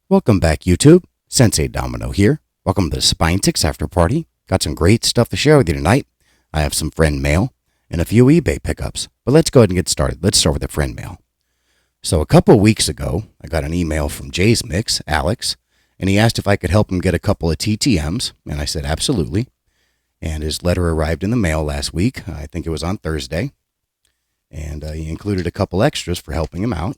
Welcome back, YouTube. Sensei Domino here. Welcome to the Spine Ticks After Party. Got some great stuff to share with you tonight. I have some friend mail and a few eBay pickups. But let's go ahead and get started. Let's start with the friend mail. So a couple of weeks ago, I got an email from Jay's Mix, Alex, and he asked if I could help him get a couple of TTMs, and I said absolutely. And his letter arrived in the mail last week. I think it was on Thursday. And he included a couple extras for helping him out.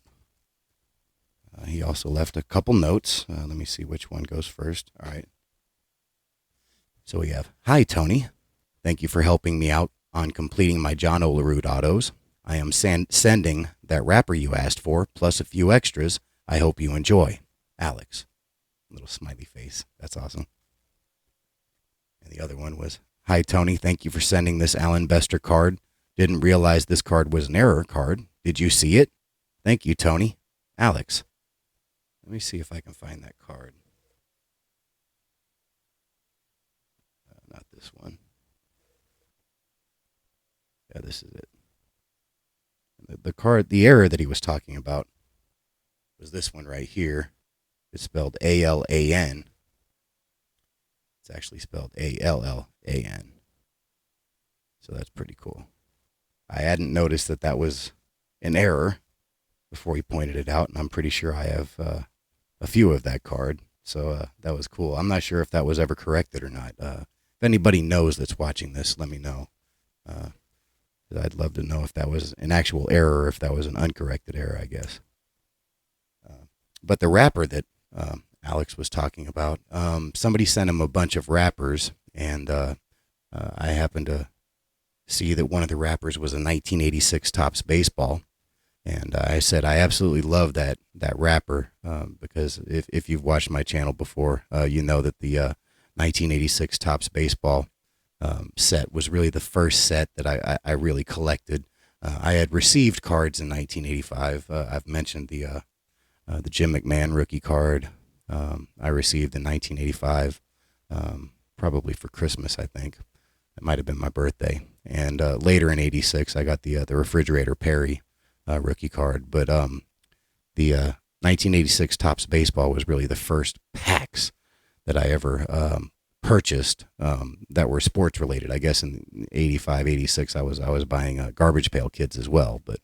He also left a couple notes. Let me see which one goes first. All right. So we have, "Hi, Tony. Thank you for helping me out on completing my John Olerud autos. I am sending that wrapper you asked for, plus a few extras. I hope you enjoy. Alex." Little smiley face. That's awesome. And the other one was, "Hi, Tony. Thank you for sending this Alan Bester card. Didn't realize this card was an error card. Did you see it? Thank you, Tony. Alex." Let me see if I can find that card. Not this one. Yeah, this is it. The card, the error that he was talking about was this one right here. It's spelled ALAN. It's actually spelled ALLAN. So that's pretty cool. I hadn't noticed that that was an error before he pointed it out, and I'm pretty sure I have a few of that card. So that was cool. I'm not sure if that was ever corrected or not. If anybody knows that's watching this, let me know. I'd love to know if that was an actual error or if that was an uncorrected error, I guess. But the wrapper that Alex was talking about, somebody sent him a bunch of wrappers, and I happened to see that one of the wrappers was a 1986 Topps baseball. And I said, I absolutely love that wrapper because if you've watched my channel before, you know that the 1986 Topps baseball set was really the first set that I really collected. I had received cards in 1985. I've mentioned the Jim McMahon rookie card I received in 1985, probably for Christmas, I think. It might have been my birthday. And later in 86, I got the Refrigerator Perry rookie card. But the 1986 Topps baseball was really the first packs that I ever purchased that were sports related. I guess in 85, 86, I was buying Garbage Pail Kids as well. But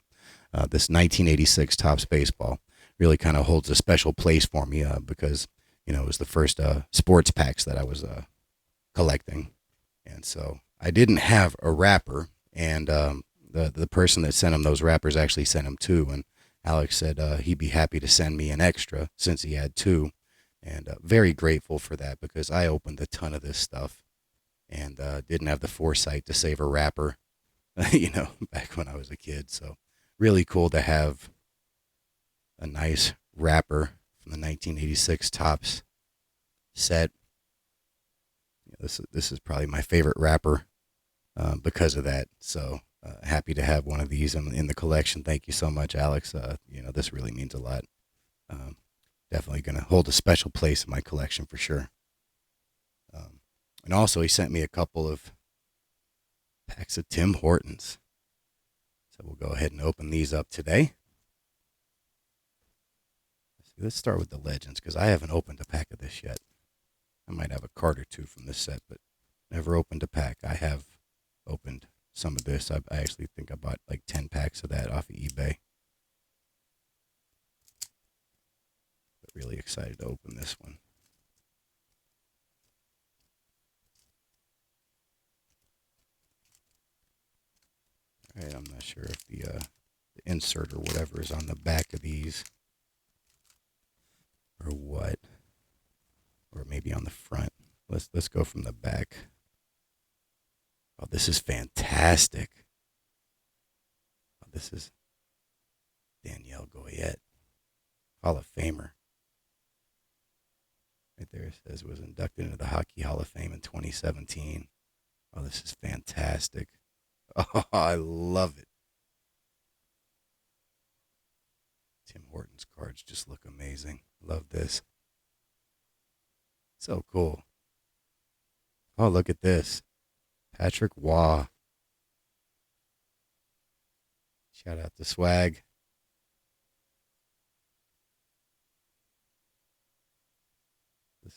this 1986 Topps baseball really kind of holds a special place for me because, it was the first sports packs that I was collecting. And so I didn't have a wrapper, and the person that sent him those wrappers actually sent him two, and Alex said he'd be happy to send me an extra since he had two, and very grateful for that because I opened a ton of this stuff and didn't have the foresight to save a wrapper, back when I was a kid. So really cool to have a nice wrapper from the 1986 Topps set. This is probably my favorite wrapper because of that. So happy to have one of these in the collection. Thank you so much, Alex. This really means a lot. Definitely going to hold a special place in my collection for sure. And also, he sent me a couple of packs of Tim Hortons. So we'll go ahead and open these up today. Let's start with the Legends because I haven't opened a pack of this yet. I might have a card or two from this set, but never opened a pack. I have opened some of this. I actually think I bought like 10 packs of that off of eBay. But really excited to open this one. All right, I'm not sure if the insert or whatever is on the back of these or what. Or maybe on the front. Let's go from the back. Oh, this is fantastic. Oh, this is Danielle Goyette, Hall of Famer. Right there it says was inducted into the Hockey Hall of Fame in 2017. Oh, this is fantastic. Oh, I love it. Tim Hortons cards just look amazing. Love this. So cool. Oh, look at this. Patrick Waugh. Shout out to Swag.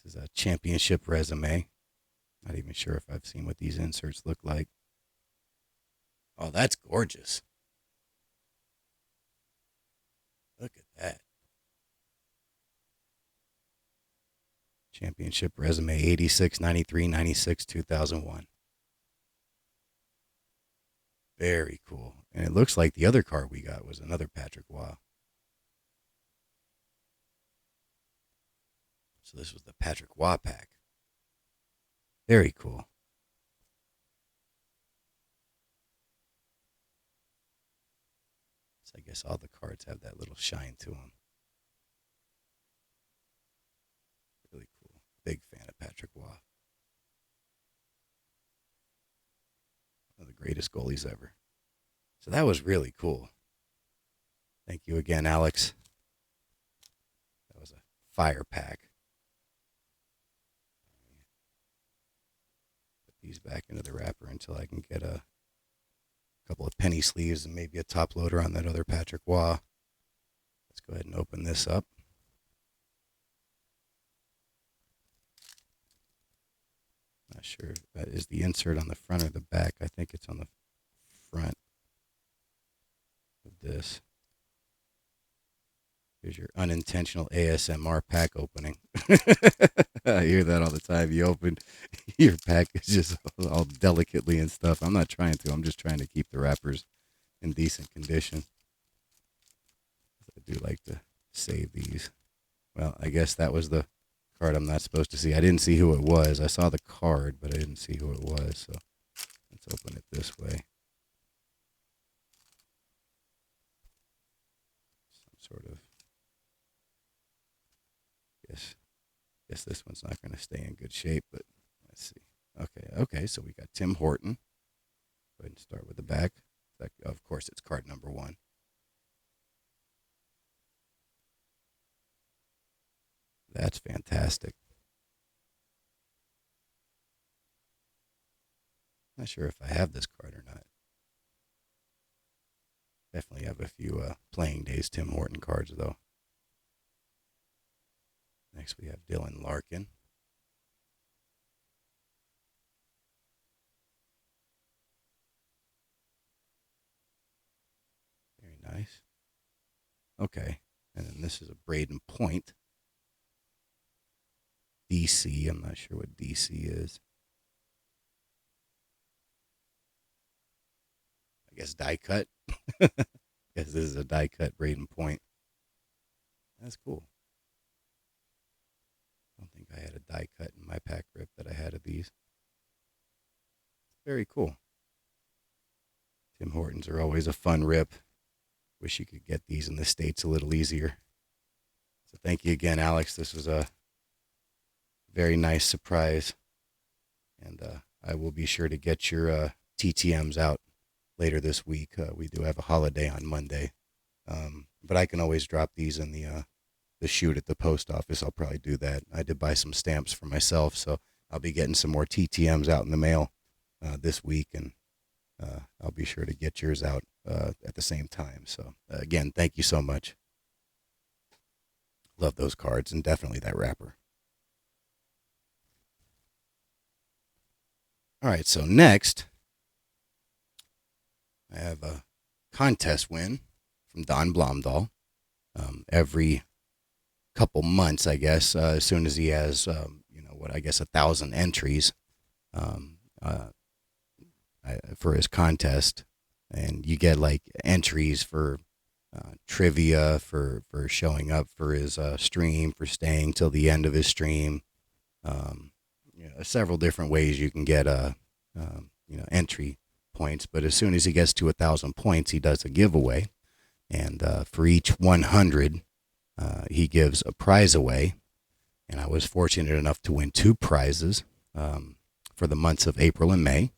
This is a championship resume. Not even sure if I've seen what these inserts look like. Oh, that's gorgeous. Look at that. Championship resume 86, 93, 96, 2001. Very cool. And it looks like the other card we got was another Patrick Waugh. So this was the Patrick Waugh pack. Very cool. So I guess all the cards have that little shine to them. Really cool. Big fan of Patrick Waugh. One of the greatest goalies ever. So that was really cool. Thank you again, Alex. That was a fire pack. Put these back into the wrapper until I can get a couple of penny sleeves and maybe a top loader on that other Patrick Waugh. Let's go ahead and open this up. Not sure if that is the insert on the front or the back. I think it's on the front of this. Here's your unintentional ASMR pack opening. I hear that all the time. You open your package just all delicately and stuff. I'm not trying to. I'm just trying to keep the wrappers in decent condition. I do like to save these. Well, I guess that was the card I'm not supposed to see. I didn't see who it was. I saw the card, but I didn't see who it was. So let's open it this way. Some sort of, guess this one's not going to stay in good shape, but let's see. Okay, so we got Tim Horton. Go ahead and start with the back. Of course, it's card number 1. That's fantastic. Not sure if I have this card or not. Definitely have a few playing days Tim Horton cards, though. Next, we have Dylan Larkin. Very nice. Okay, and then this is a Braden Point. DC, I'm not sure what DC is. I guess die cut. Guess this is a die cut Braden Point. That's cool. I don't think I had a die cut in my pack rip that I had of these. Very cool. Tim Hortons are always a fun rip. Wish you could get these in the States a little easier. So thank you again, Alex. This was a very nice surprise. And I will be sure to get your TTMs out later this week. We do have a holiday on Monday. But I can always drop these in the chute at the post office. I'll probably do that. I did buy some stamps for myself, so I'll be getting some more TTMs out in the mail this week, and I'll be sure to get yours out at the same time. So again, thank you so much. Love those cards, and definitely that wrapper. All right, so next, I have a contest win from Don Blomdahl. Every couple months, I guess, as soon as he has, 1,000 entries for his contest, and you get like entries for trivia, for showing up for his stream, for staying till the end of his stream. Several different ways you can get entry points. But as soon as he gets to 1,000 points, he does a giveaway, and for each 100, he gives a prize away. And I was fortunate enough to win 2 prizes for the months of April and May.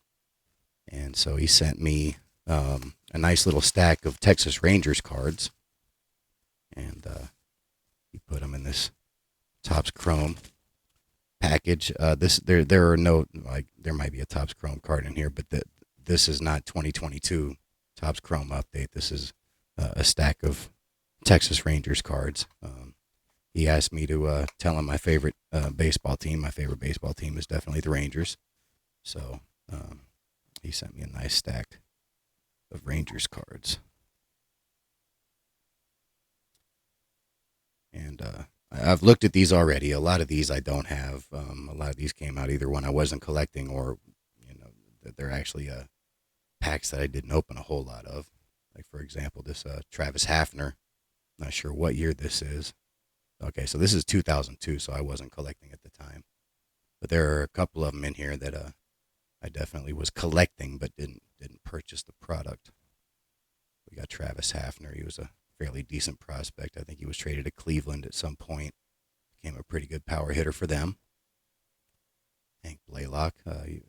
And so he sent me a nice little stack of Texas Rangers cards, and he put them in this Topps Chrome package. There are no, like, there might be a Topps Chrome card in here, but this is not 2022 Topps Chrome update. This is a stack of Texas Rangers cards. he asked me to tell him my favorite baseball team. My favorite baseball team is definitely the Rangers. So he sent me a nice stack of Rangers cards. And I've looked at these already. A lot of these I don't have. A lot of these came out either when I wasn't collecting or, you know, they're actually packs that I didn't open a whole lot of. Like, for example, this Travis Hafner. Not sure what year this is. Okay, so this is 2002, so I wasn't collecting at the time. But there are a couple of them in here that I definitely was collecting but didn't purchase the product. We got Travis Hafner. He was a fairly decent prospect. I think he was traded to Cleveland at some point. Became a pretty good power hitter for them. Hank Blaylock.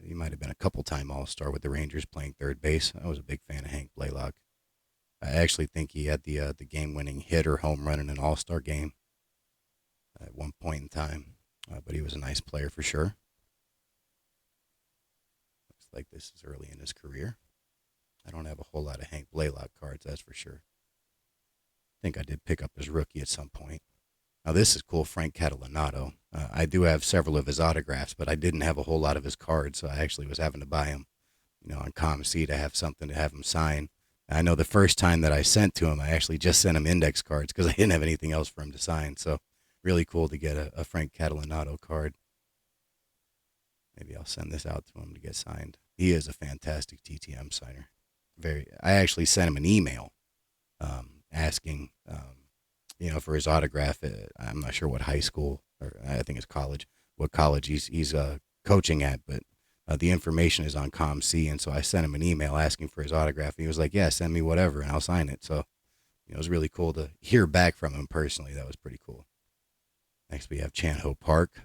He might have been a couple-time All-Star with the Rangers playing third base. I was a big fan of Hank Blaylock. I actually think he had the game-winning hit or home run in an All-Star game at one point in time. But he was a nice player for sure. Looks like this is early in his career. I don't have a whole lot of Hank Blaylock cards, that's for sure. I think I did pick up his rookie at some point. Now this is cool, Frank Catalanato. I do have several of his autographs, but I didn't have a whole lot of his cards, so I actually was having to buy him, on ComC to have something to have him sign. I know the first time that I sent to him, I actually just sent him index cards because I didn't have anything else for him to sign. So really cool to get a Frank Catalanato card. Maybe I'll send this out to him to get signed. He is a fantastic TTM signer. I actually sent him an email asking, for his autograph. I'm not sure what high school, or I think it's college, what college he's coaching at, but the information is on ComC, and so I sent him an email asking for his autograph, and he was like, yeah, send me whatever, and I'll sign it. So, it was really cool to hear back from him personally. That was pretty cool. Next, we have Chan-Ho Park.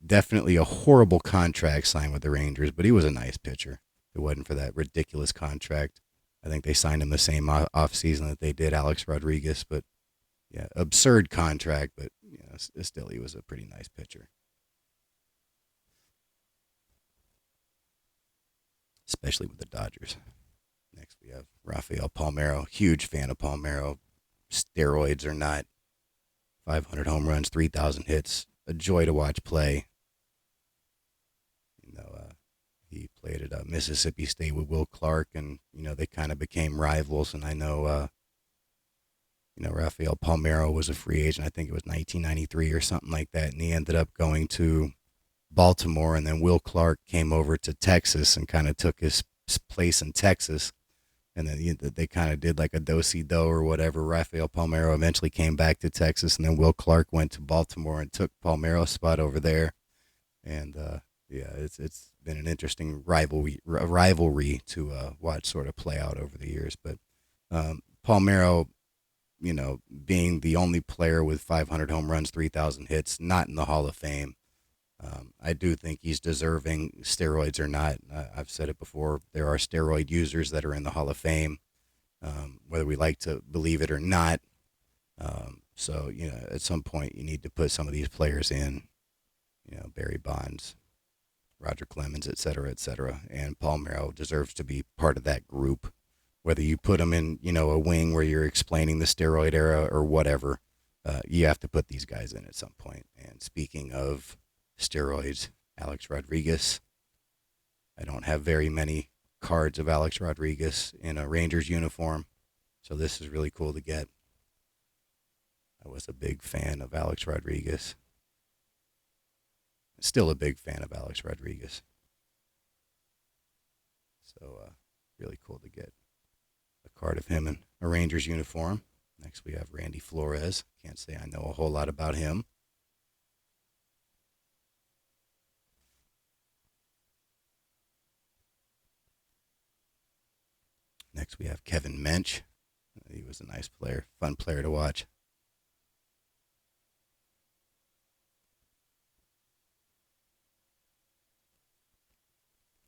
Definitely a horrible contract signed with the Rangers, but he was a nice pitcher. If it wasn't for that ridiculous contract, I think they signed him the same offseason that they did Alex Rodriguez, but yeah, absurd contract, but still he was a pretty nice pitcher. Especially with the Dodgers. Next we have Rafael Palmeiro. Huge fan of Palmeiro. Steroids or not. 500 home runs, 3,000 hits. A joy to watch play. He played at Mississippi State with Will Clark, and they kind of became rivals. And I know, Rafael Palmeiro was a free agent. I think it was 1993 or something like that, and he ended up going to Baltimore, and then Will Clark came over to Texas and kind of took his place in Texas. And then they kind of did like a do-si-do or whatever. Rafael Palmeiro eventually came back to Texas, and then Will Clark went to Baltimore and took Palmeiro's spot over there. And it's been an interesting rivalry to watch sort of play out over the years. But Palmeiro, being the only player with 500 home runs, 3,000 hits, not in the Hall of Fame. I do think he's deserving, steroids or not. I've said it before. There are steroid users that are in the Hall of Fame, whether we like to believe it or not. So, at some point you need to put some of these players in, Barry Bonds, Roger Clemens, et cetera, et cetera. And Palmeiro deserves to be part of that group. Whether you put him in, a wing where you're explaining the steroid era or whatever, you have to put these guys in at some point. And speaking of steroids, Alex Rodriguez. I don't have very many cards of Alex Rodriguez in a Rangers uniform, so this is really cool to get. I was a big fan of Alex Rodriguez. Still a big fan of Alex Rodriguez. So really cool to get a card of him in a Rangers uniform. Next we have Randy Flores. Can't say I know a whole lot about him. Next, we have Kevin Mench. He was a nice player, fun player to watch.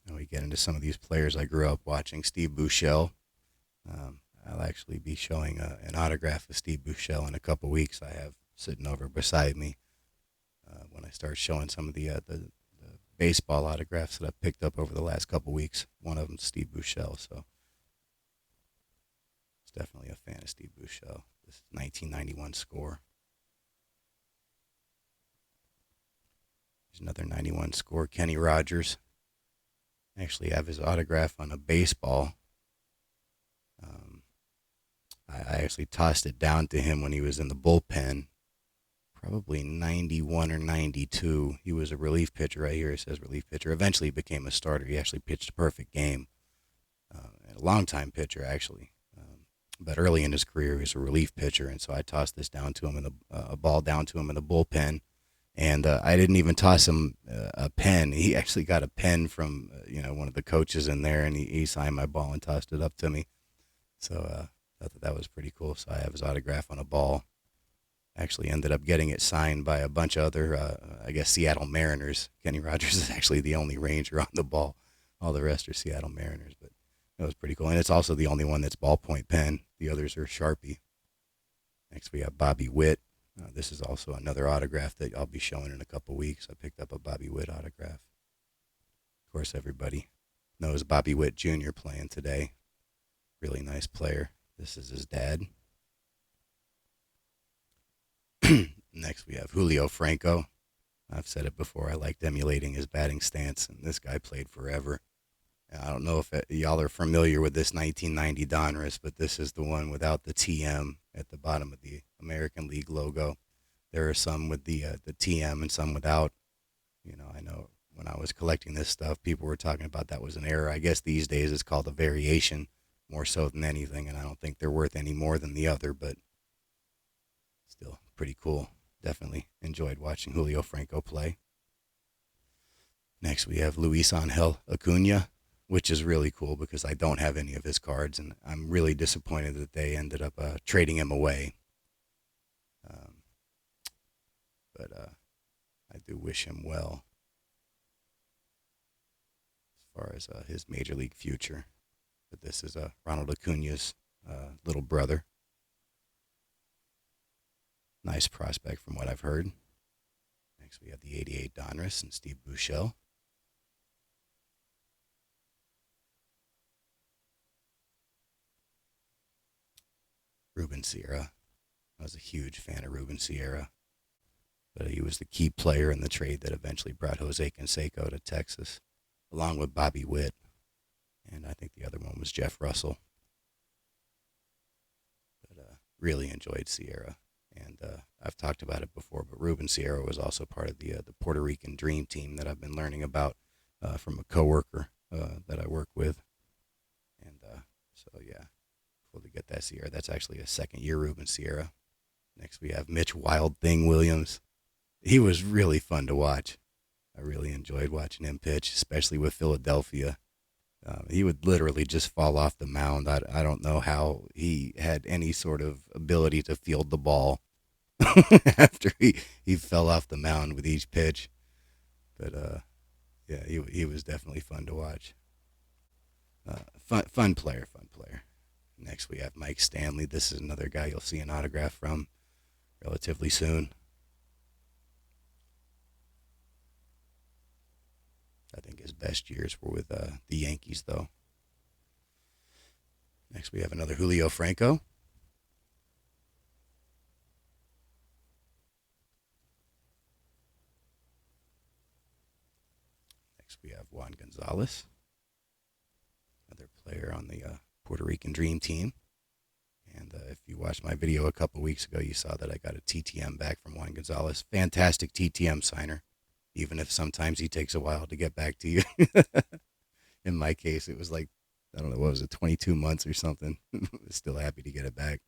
Now we get into some of these players I grew up watching. Steve Buechele. I'll actually be showing an autograph of Steve Buechele in a couple weeks. I have sitting over beside me when I start showing some of the baseball autographs that I've picked up over the last couple weeks. One of them is Steve Buechele, so definitely a fan of Steve Buechele. This is 1991 score. There's another 91 score, Kenny Rogers. I actually have his autograph on a baseball. Um, I actually tossed it down to him when he was in the bullpen, probably 91 or 92. He was a relief pitcher right here. It says relief pitcher. Eventually he became a starter. He actually pitched a perfect game. A long-time pitcher, actually. But early in his career, he was a relief pitcher, and so I tossed this down to him in a ball down to him in the bullpen. And I didn't even toss him a pen. He actually got a pen from one of the coaches in there, and he signed my ball and tossed it up to me. So I thought that was pretty cool. So I have his autograph on a ball. Actually ended up getting it signed by a bunch of other, I guess, Seattle Mariners. Kenny Rogers is actually the only Ranger on the ball. All the rest are Seattle Mariners, but that was pretty cool. And it's also the only one that's ballpoint pen. The others are Sharpie. Next we have Bobby Witt. This is also another autograph that I'll be showing in a couple weeks. I picked up a Bobby Witt autograph. Of course, everybody knows Bobby Witt Jr. playing today. Really nice player. This is his dad. Next, we have Julio Franco. I've said it before. I liked emulating his batting stance, and this guy played forever. I don't know if y'all are familiar with this 1990 Donruss, but this is the one without the TM at the bottom of the American League logo. There are some with the TM and some without. I know when I was collecting this stuff, people were talking about that was an error. I guess these days it's called a variation more so than anything, and I don't think they're worth any more than the other, but still pretty cool. Definitely enjoyed watching Julio Franco play. Next, we have Luis Angel Acuna, which is really cool because I don't have any of his cards, and I'm really disappointed that they ended up trading him away. But I do wish him well as far as his major league future. But this is Ronald Acuna's little brother. Nice prospect from what I've heard. Next, we have the 88 Donruss and Steve Buechele. Ruben Sierra. I was a huge fan of Ruben Sierra. But he was the key player in the trade that eventually brought Jose Canseco to Texas, along with Bobby Witt. And I think the other one was Jeff Russell. But really enjoyed Sierra. And I've talked about it before, but Ruben Sierra was also part of the Puerto Rican Dream Team that I've been learning about from a coworker that I work with. And so, yeah, cool to get that Sierra. That's actually a second-year Ruben Sierra. Next, we have Mitch Wild Thing Williams. He was really fun to watch. I really enjoyed watching him pitch, especially with Philadelphia. He would literally just fall off the mound. I don't know how he had any sort of ability to field the ball after he fell off the mound with each pitch. But yeah, he was definitely fun to watch. Fun player. Next we have Mike Stanley. This is another guy you'll see an autograph from relatively soon. I think his best years were with the Yankees, though. Next, we have another Julio Franco. Next, we have Juan Gonzalez, another player on the Puerto Rican Dream Team. And if you watched my video a couple weeks ago, you saw that I got a TTM back from Juan Gonzalez. Fantastic TTM signer, even if sometimes he takes a while to get back to you. In my case, it was like, I don't know, what was it, 22 months or something. Still happy to get it back.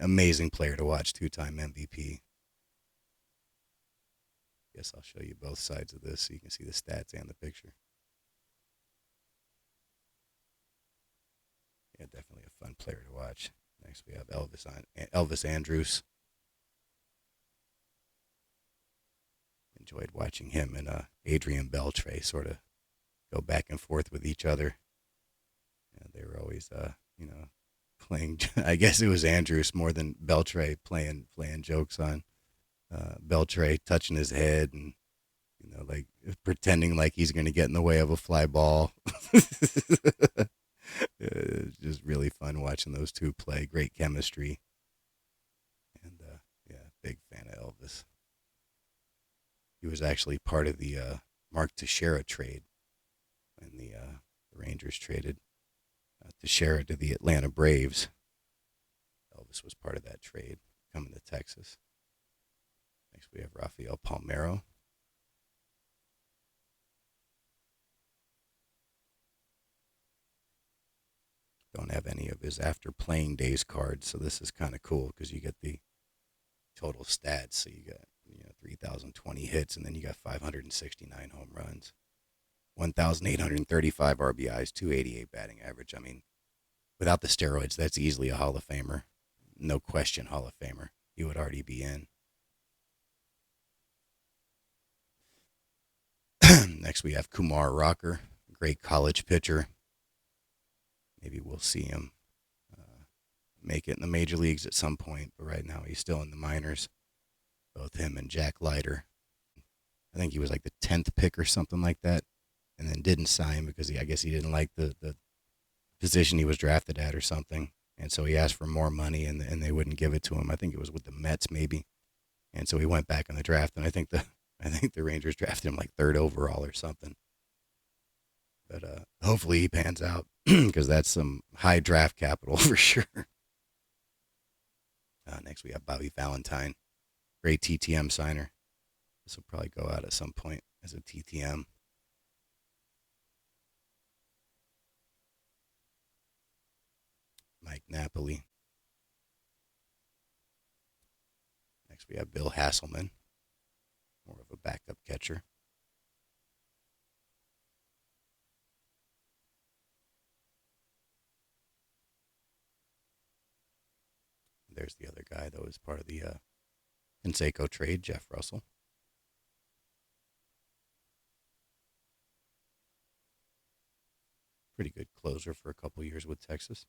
Amazing player to watch, 2-time MVP. Guess I'll show you both sides of this so you can see the stats and the picture. Yeah, definitely a fun player to watch. Next, we have Elvis Andrus. Enjoyed watching him and Adrian Beltre sort of go back and forth with each other. They were always, playing. I guess it was Andrus more than Beltre playing jokes on Beltre, touching his head and like pretending like he's going to get in the way of a fly ball. It's just really fun watching those two play. Great chemistry. And, yeah, big fan of Elvis. He was actually part of the Mark Teixeira trade when the Rangers traded Teixeira to the Atlanta Braves. Elvis was part of that trade coming to Texas. Next, we have Rafael Palmeiro. Don't have any of his after playing days cards, so this is kind of cool because you get the total stats. So you got 3,020 hits, and then you got 569 home runs, 1,835 RBIs, 288 batting average. I mean, without the steroids, that's easily a Hall of Famer. No question, Hall of Famer. He would already be in. Next, we have Kumar Rocker, great college pitcher. Maybe we'll see him make it in the major leagues at some point, but right now he's still in the minors. Both him and Jack Leiter. I think he was like the 10th pick or something like that, and then didn't sign because I guess he didn't like the position he was drafted at or something. And so he asked for more money, and they wouldn't give it to him. I think it was with the Mets maybe. And so he went back in the draft, and I think the Rangers drafted him like 3rd overall or something. But hopefully he pans out because that's some high draft capital for sure. Next we have Bobby Valentine, great TTM signer. This will probably go out at some point as a TTM. Mike Napoli. Next we have Bill Hasselman, more of a backup catcher. There's the other guy that was part of the Canseco trade, Jeff Russell. Pretty good closer for a couple years with Texas.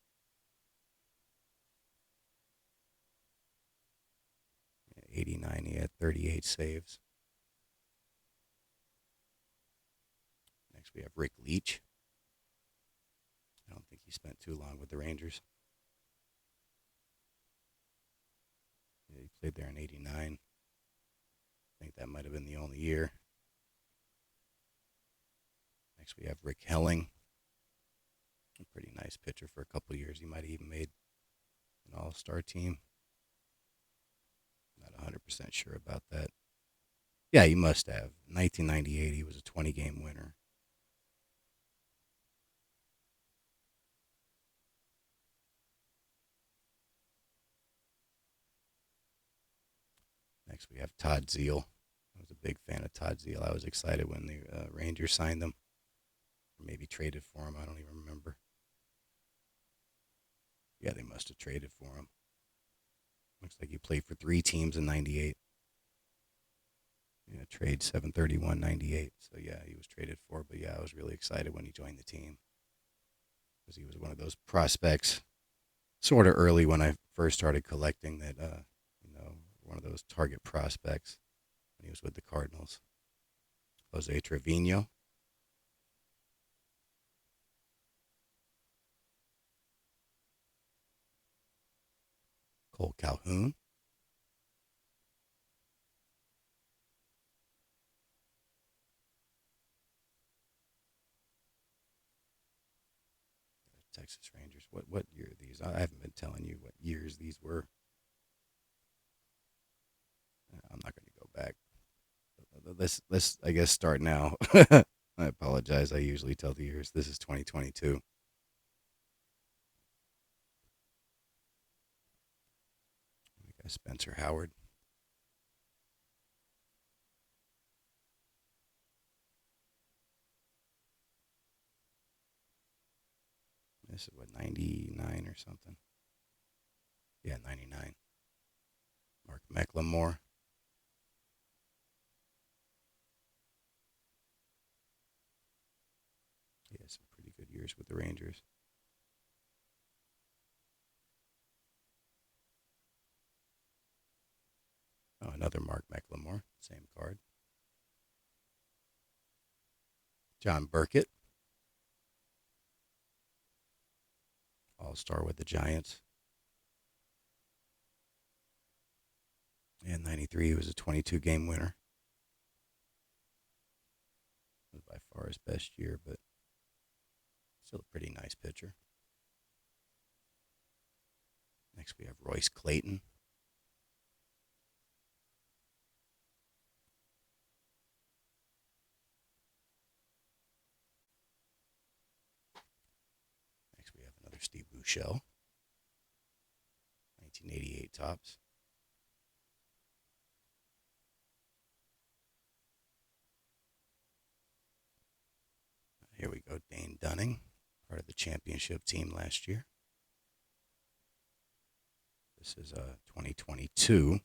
89, he had 38 saves. Next we have Rick Leach. I don't think he spent too long with the Rangers. Yeah, he played there in 89. I think that might have been the only year. Next we have Rick Helling. A pretty nice pitcher for a couple years. He might have even made an all-star team. Not 100% sure about that. Yeah, he must have. 1998, he was a 20-game winner. Next, we have Todd Zeile. I was a big fan of Todd Zeile. I was excited when the Rangers signed him. Or maybe traded for him. I don't even remember. Yeah, they must have traded for him. Looks like he played for 3 teams in 98. Yeah, trade 7/31/98. So, yeah, he was traded for. But, yeah, I was really excited when he joined the team. Because he was one of those prospects sort of early when I first started collecting that, one of those target prospects when he was with the Cardinals. Jose Trevino. Cole Calhoun. Texas Rangers. What year are these? I haven't been telling you what years these were. I'm not going to go back. Let's I guess start now. I apologize. I usually tell the years. This is 2022. We got Spencer Howard. This is what, 99 or something? Yeah, 99. Mark McLemore. Yeah, some pretty good years with the Rangers. Oh, another Mark McLemore. Same card. John Burkett. All-star with the Giants. And 93, he was a 22-game winner. It was by far his best year, but still a pretty nice pitcher. Next, we have Royce Clayton. Next, we have another Steve Buechele, 1988 Topps. Here we go, Dane Dunning, part of the championship team last year. This is a 2022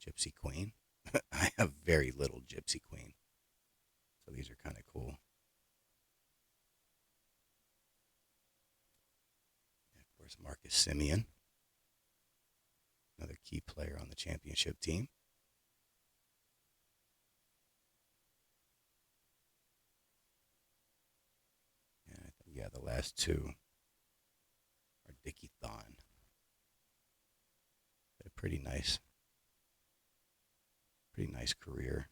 Gypsy Queen. I have very little Gypsy Queen, so these are kind of cool. And of course, Marcus Semien, another key player on the championship team. And I think, yeah, the last two are Dickie Thon. A pretty nice career.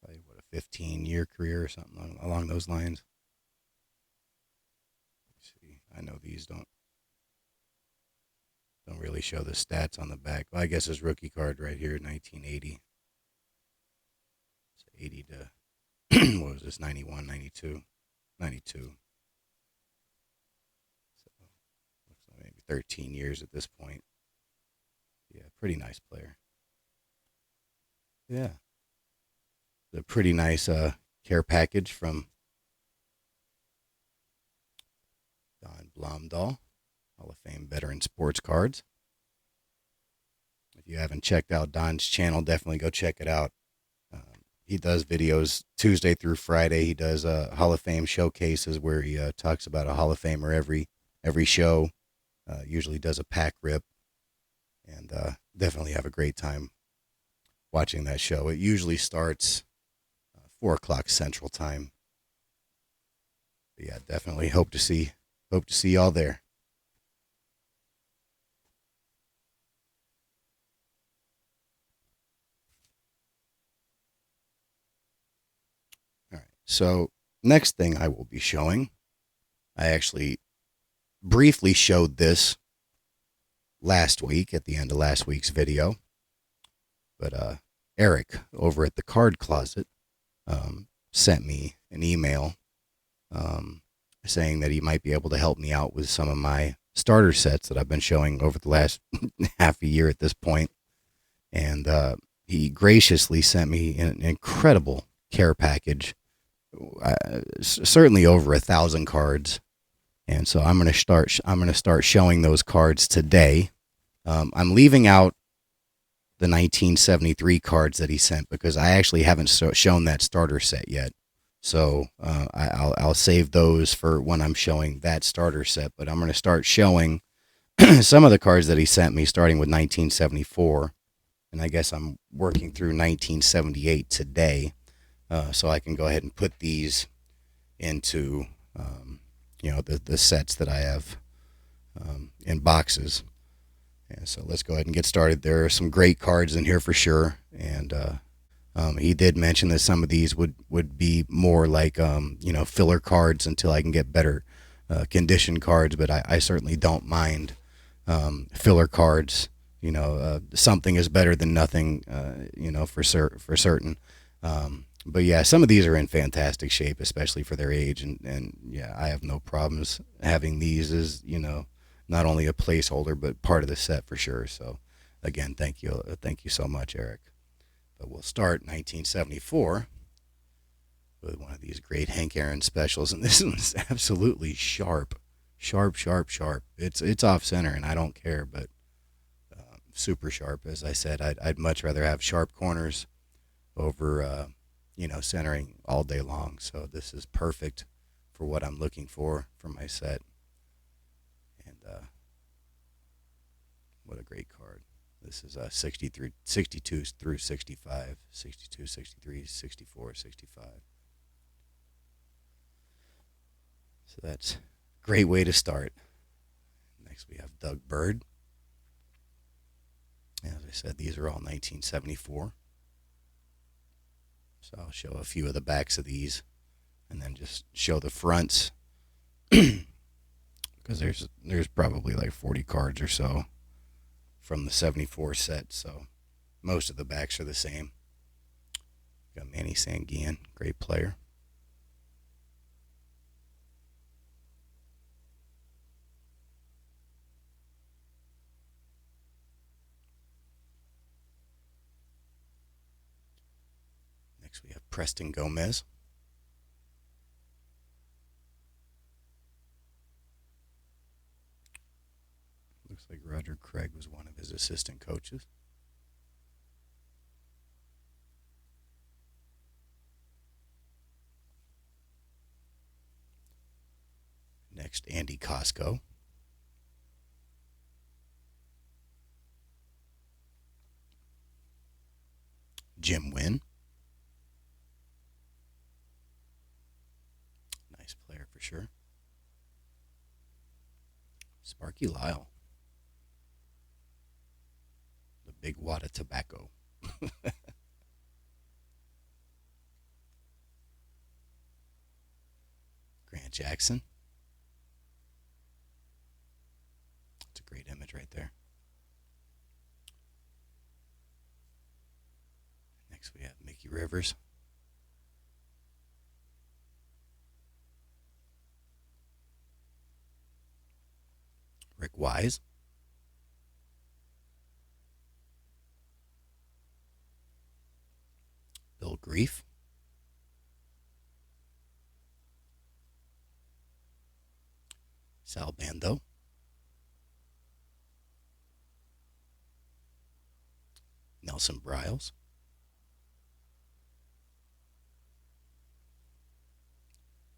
Probably what, a 15-year career or something along those lines. Let's see, I know these don't really show the stats on the back. Well, I guess his rookie card right here, 1980. It's 80 to what was this? 91, 92, 92. So looks like maybe 13 years at this point. Yeah, pretty nice player. Yeah. A pretty nice care package from Don Blomdahl, Hall of Fame veteran sports cards. If you haven't checked out Don's channel, definitely go check it out. He does videos Tuesday through Friday. He does Hall of Fame showcases where he talks about a Hall of Famer every show. Usually does a pack rip, and definitely have a great time watching that show. It usually starts 4 o'clock Central Time. But yeah, definitely hope to see y'all there. All right. So next thing I will be showing, I actually briefly showed this last week at the end of last week's video, but Eric over at the Card Closet sent me an email saying that he might be able to help me out with some of my starter sets that I've been showing over the last half a year at this point. And he graciously sent me an incredible care package, certainly over 1,000 cards. And so I'm going to start showing those cards today. I'm leaving out the 1973 cards that he sent because I actually haven't shown that starter set yet. So I'll save those for when I'm showing that starter set. But I'm going to start showing some of the cards that he sent me, starting with 1974. And I guess I'm working through 1978 today. So I can go ahead and put these into, the sets that I have in boxes. And so let's go ahead and get started. There are some great cards in here for sure. And he did mention that some of these would be more like, filler cards until I can get better condition cards. But I certainly don't mind filler cards. Something is better than nothing, for certain. But yeah, some of these are in fantastic shape, especially for their age. And yeah, I have no problems having these as, not only a placeholder, but part of the set for sure. So again, thank you so much, Eric. But we'll start 1974 with one of these great Hank Aaron specials. And this one's absolutely sharp. It's off center and I don't care, but super sharp. As I said, I'd much rather have sharp corners over, centering all day long. So this is perfect for what I'm looking for my set. And what a great card. This is 62 through 65, 62, 63, 64, 65. So that's a great way to start. Next we have Doug Bird. As I said, these are all 1974. So I'll show a few of the backs of these. and then just show the fronts because there's probably like 40 cards or so from the 74 set, so most of the backs are the same. Got Manny Sanguian, great player. Next we have Preston Gomez. Looks like Roger Craig was one of his assistant coaches. Next, Andy Costco. Jim Wynn. Nice player for sure. Sparky Lyle. The big wad of tobacco. Grant Jackson. It's a great image right there. Next we have Mickey Rivers. Rick Wise. Bill Grief. Sal Bando. Nelson Briles.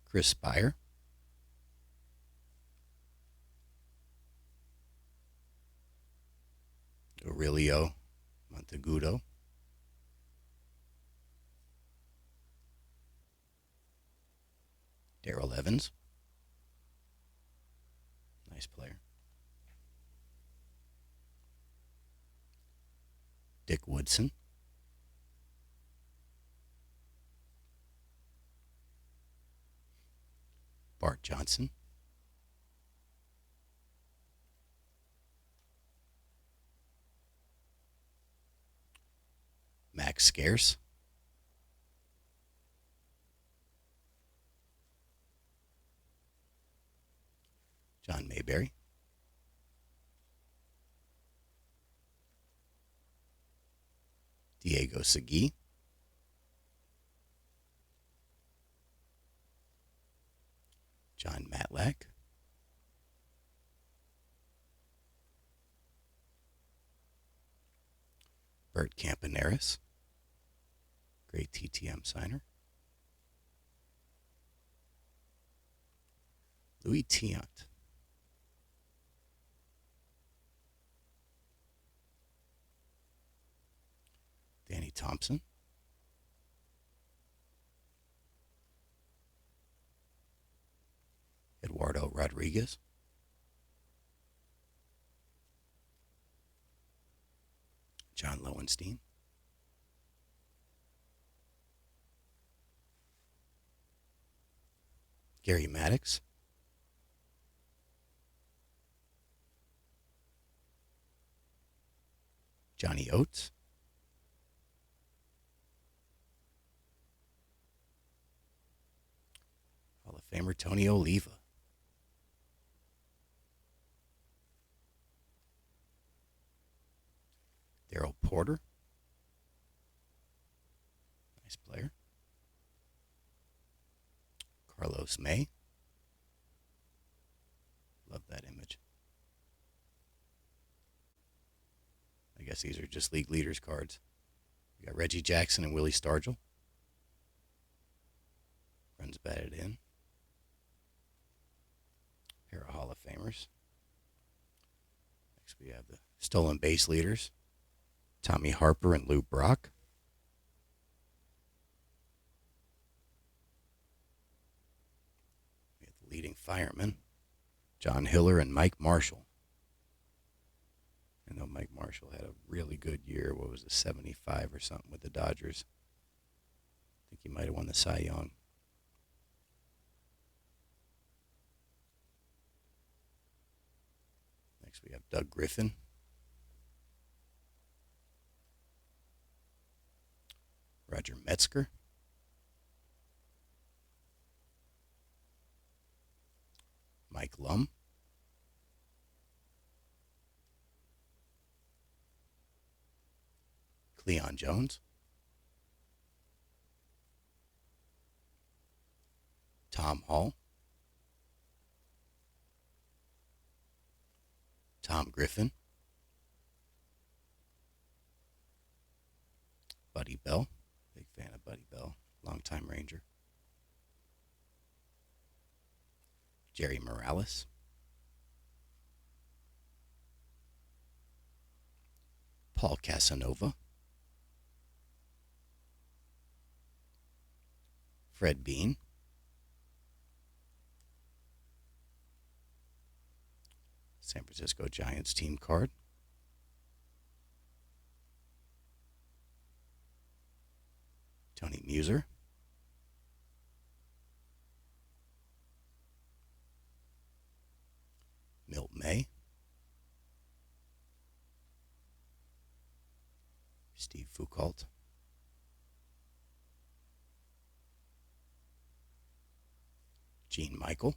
Chris Spire. Aurelio Monteagudo. Darrell Evans. Nice player. Dick Woodson. Bart Johnson. Max Scarce. John Mayberry. Diego Segui. John Matlack. Bert Campaneris. Great TTM signer. Louis Tiant. Danny Thompson. Eduardo Rodriguez. John Lowenstein. Gary Maddox. Johnny Oates. Hall of Famer Tony Oliva. Daryl Porter. Nice player. Carlos May. Love that image. I guess these are just league leaders cards. We got Reggie Jackson and Willie Stargell. Runs batted in. Pair of Hall of Famers. Next we have the stolen base leaders. Tommy Harper and Lou Brock. We have the leading firemen. John Hiller and Mike Marshall. I know Mike Marshall had a really good year. What was it, 75 or something with the Dodgers? I think he might have won the Cy Young. Next we have Doug Griffin. Roger Metzger. Mike Lum. Cleon Jones. Tom Hall. Tom Griffin. Buddy Bell. Big fan of Buddy Bell. Longtime Ranger. Jerry Morales. Paul Casanova. Fred Bean. San Francisco Giants team card. Tony Muser. Milt May. Steve Foucault. Gene Michael.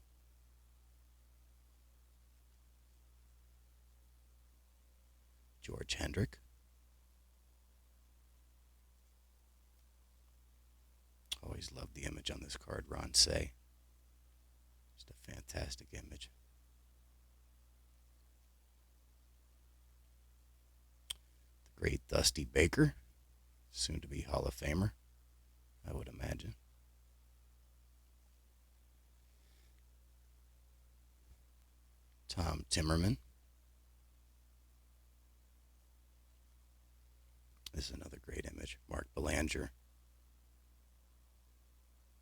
George Hendrick. Always loved the image on this card, Ron Say. Just a fantastic image. The great Dusty Baker, soon to be Hall of Famer, I would imagine. Tom Timmerman. This is another great image. Mark Belanger.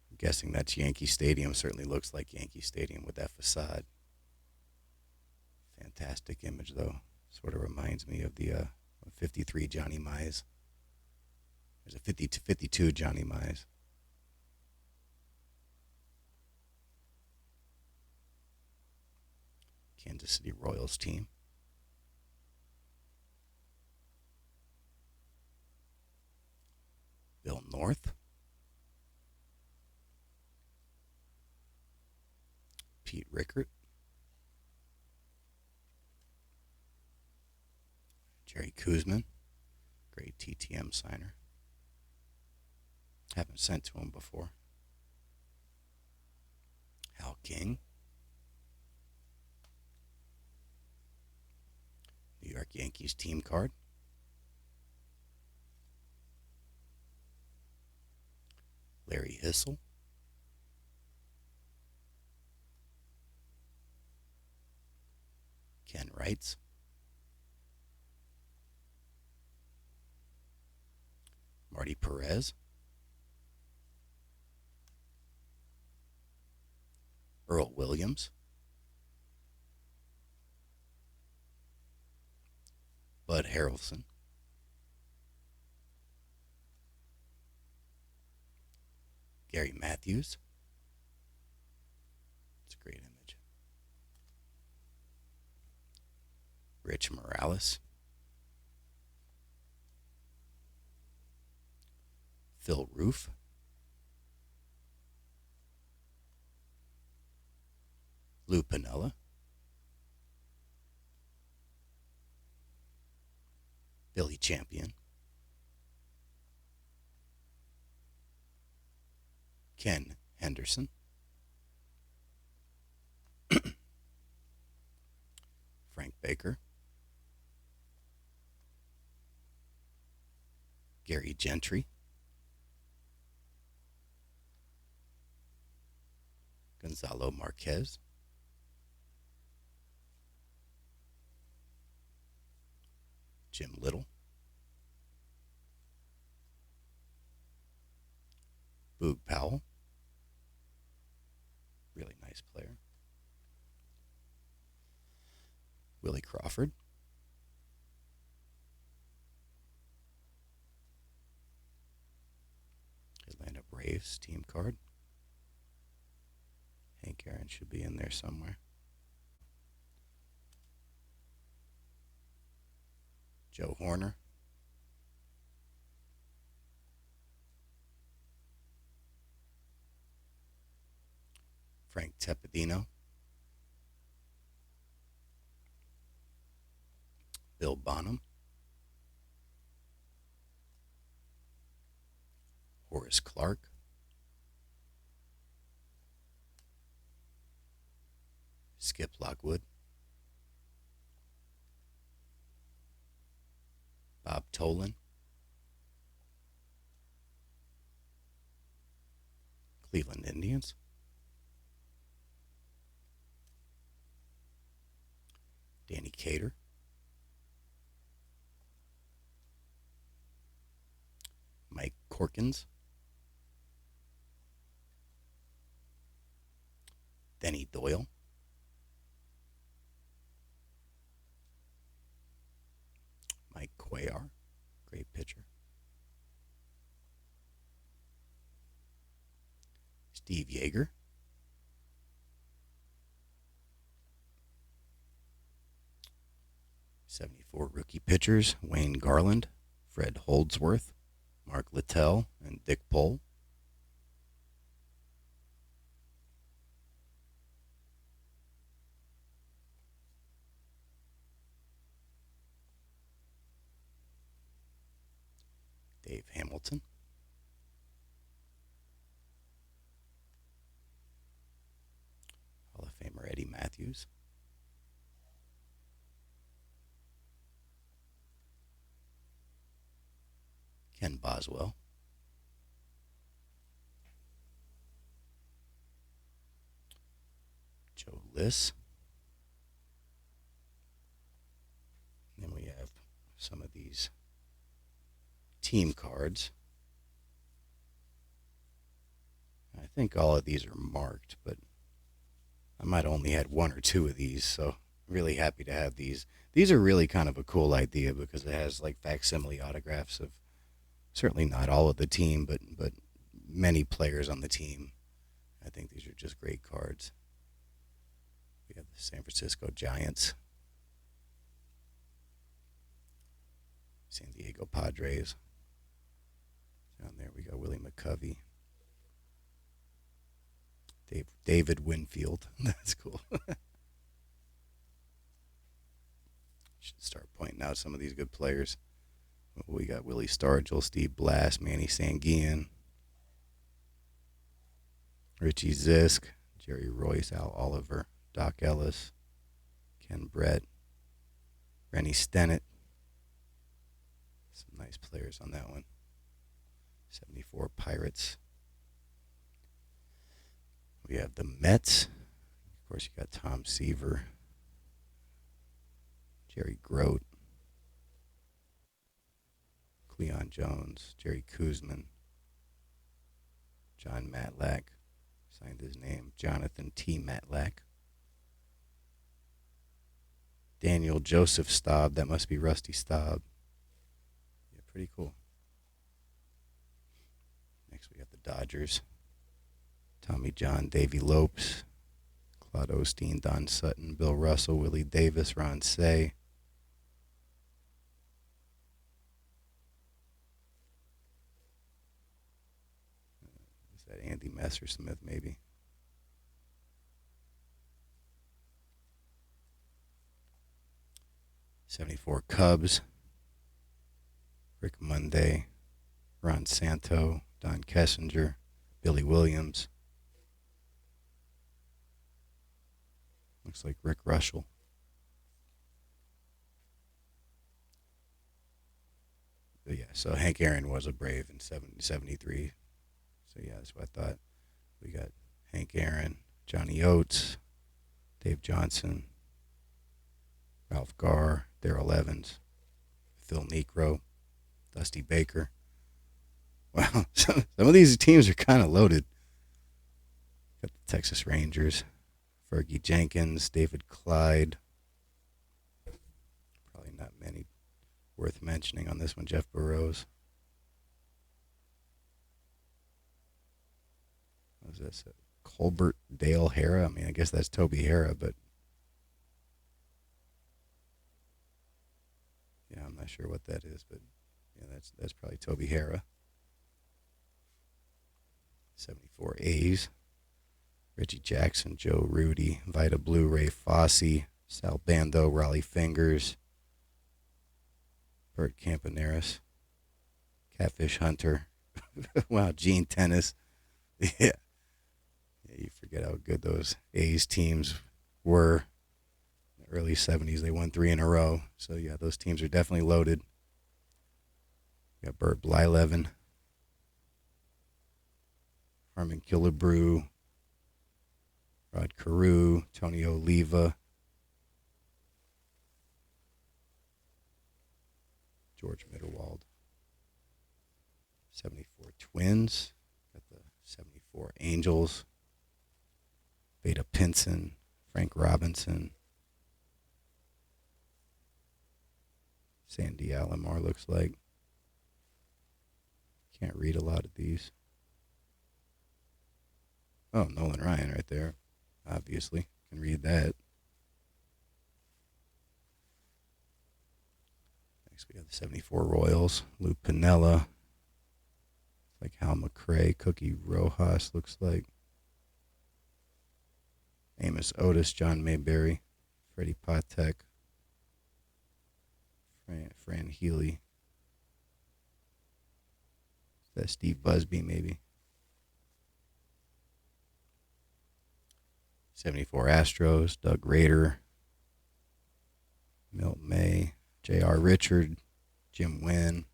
I'm guessing that's Yankee Stadium. Certainly looks like Yankee Stadium with that facade. Fantastic image, though. Sort of reminds me of the 53 Johnny Mize. There's a 52 Johnny Mize. Kansas City Royals team. Bill North. Pete Rickert. Jerry Kuzman. Great TTM signer. Haven't sent to him before. Hal King. New York Yankees team card. Larry Hissel. Ken Wrights. Marty Perez. Earl Williams. Bud Harrelson. Gary Matthews. It's a great image. Rich Morales. Phil Roof. Lou Piniella. Billy Champion. Ken Henderson. Frank Baker. Gary Gentry. Gonzalo Marquez. Jim Little. Boog Powell. Really nice player. Willie Crawford. Atlanta Braves team card. Hank Aaron should be in there somewhere. Joe Horner. Frank Tepedino. Bill Bonham. Horace Clark. Skip Lockwood. Bob Tolan. Cleveland Indians. Danny Cater. Mike Corkins. Denny Doyle. Mike Cuellar, great pitcher. Steve Yeager. '74 rookie pitchers: Wayne Garland, Fred Holdsworth, Mark Littell, and Dick Pohl. Dave Hamilton. Hall of Famer Eddie Matthews. Ken Boswell. Joe Liss. And then we have some of these team cards. I think all of these are marked, but I might only had one or two of these, so really happy to have these. These are really kind of a cool idea because it has like facsimile autographs of certainly not all of the team, but many players on the team. I think these are just great cards. We have the San Francisco Giants, San Diego Padres. Down there we got Willie McCovey. David Winfield. That's cool. Should start pointing out some of these good players. We got Willie Stargell, Steve Blass, Manny Sanguian, Richie Zisk, Jerry Royce, Al Oliver, Doc Ellis, Ken Brett, Rennie Stennett. Some nice players on that one. '74 Pirates. We have the Mets. Of course, you got Tom Seaver, Jerry Grote, Cleon Jones, Jerry Kuzman, John Matlack, signed his name, Jonathan T. Matlack, Daniel Joseph Staub, that must be Rusty Staub. Yeah, pretty cool. Next we got the Dodgers. Tommy John, Davey Lopes, Claude Osteen, Don Sutton, Bill Russell, Willie Davis, Ron Say. Is that Andy Messersmith, maybe? '74 Cubs, Rick Monday, Ron Santo, Don Kessinger, Billy Williams. Looks like Rick Russell. But yeah, so Hank Aaron was a Brave in '73. So yeah, that's what I thought. We got Hank Aaron, Johnny Oates, Dave Johnson, Ralph Garr, Darrell Evans, Phil Niekro, Dusty Baker. Wow, some of these teams are kind of loaded. Got the Texas Rangers, Fergie Jenkins, David Clyde. Probably not many worth mentioning on this one. Jeff Burroughs. What was this? Colbert Dale Hara. I mean, I guess that's Toby Hara, but yeah, I'm not sure what that is, but yeah, that's probably Toby Hara. 74 A's. Reggie Jackson, Joe Rudy, Vita Blue, Ray Fosse, Sal Bando, Raleigh Fingers, Bert Campaneris, Catfish Hunter. Wow, Gene Tennis. Yeah. Yeah, you forget how good those A's teams were. In the early 70s, they won 3 in a row. So, yeah, those teams are definitely loaded. You got Bert Blyleven, Harmon Killebrew, Rod Carew, Tony Oliva, George Mittelwald. 74 Twins. Got the 74 Angels. Veda Pinson, Frank Robinson. Sandy Alomar looks like. Can't read a lot of these. Oh, Nolan Ryan right there. Obviously, can read that. Next we have the 74 Royals. Lou Piniella. Like Hal McRae. Cookie Rojas looks like. Amos Otis, John Mayberry. Freddie Patek. Fran Healy. Is that Steve Busby maybe? 74 Astros, Doug Rader, Milt May, J.R. Richard, Jim Wynn,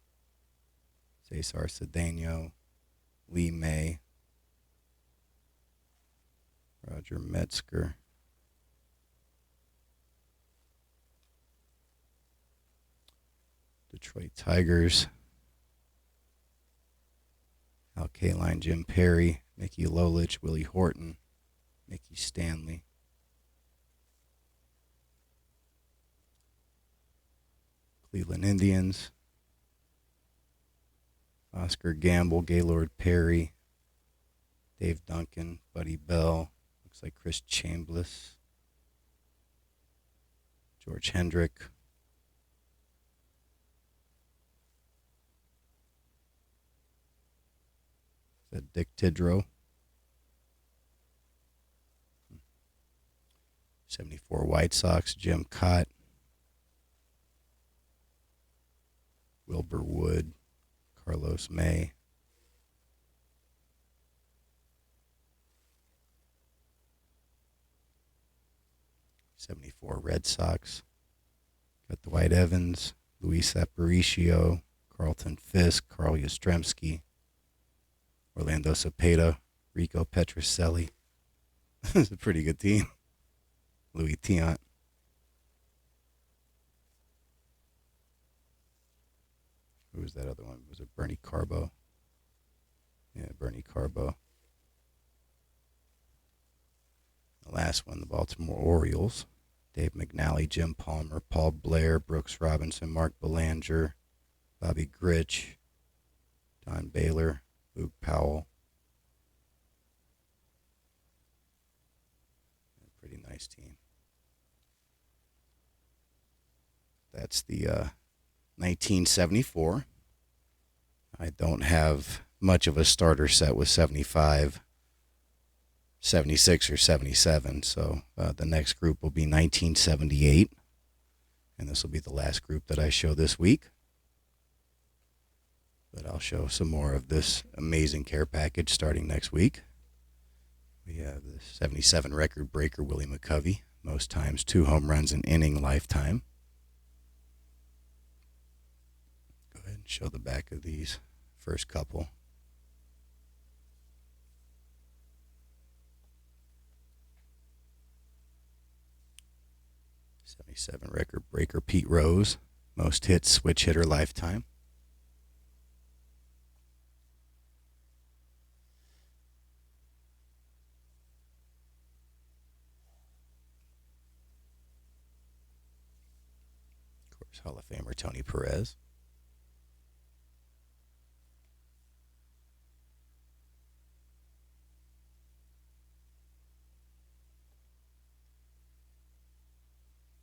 Cesar Cedeno, Lee May, Roger Metzger, Detroit Tigers, Al Kaline, Jim Perry, Mickey Lolich, Willie Horton, Mickey Stanley. Cleveland Indians. Oscar Gamble, Gaylord Perry, Dave Duncan, Buddy Bell. Looks like Chris Chambliss. George Hendrick. Is that Dick Tidrow? 74 White Sox, Jim Cott, Wilbur Wood, Carlos May. '74 Red Sox, got Dwight Evans, Luis Aparicio, Carlton Fisk, Carl Yastrzemski, Orlando Cepeda, Rico Petrocelli. It's a pretty good team. Louis Tiant. Who was that other one? Was it Bernie Carbo? Yeah, Bernie Carbo. The last one, the Baltimore Orioles. Dave McNally, Jim Palmer, Paul Blair, Brooks Robinson, Mark Belanger, Bobby Grich, Don Baylor, Luke Powell. A pretty nice team. That's the 1974. I don't have much of a starter set with 75, 76, or 77. So the next group will be 1978. And this will be the last group that I show this week. But I'll show some more of this amazing care package starting next week. We have the 77 record breaker Willie McCovey. Most times 2 home runs an inning lifetime. Go ahead and show the back of these first couple. '77 record breaker Pete Rose. Most hits switch hitter lifetime. Of course, Hall of Famer Tony Perez.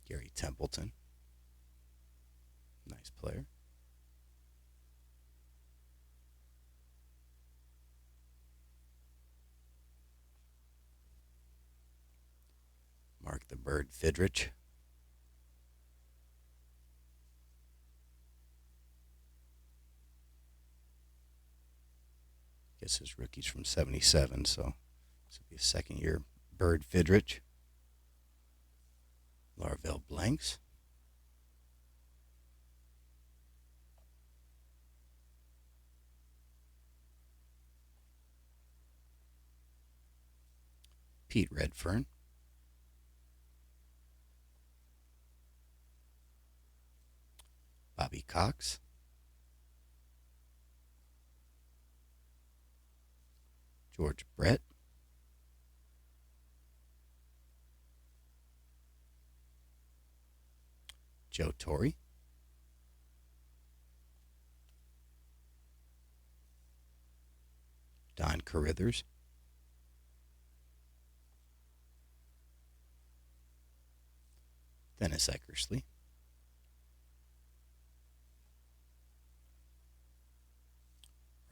Gary Templeton. Nice player. Mark the Bird Fidrich. Guess his rookie's from 77, so this will be a second year Bird Fidrich. Larvell Blanks. Pete Redfern. Bobby Cox. George Brett. Joe Torre. Don Carruthers. Dennis Eckersley.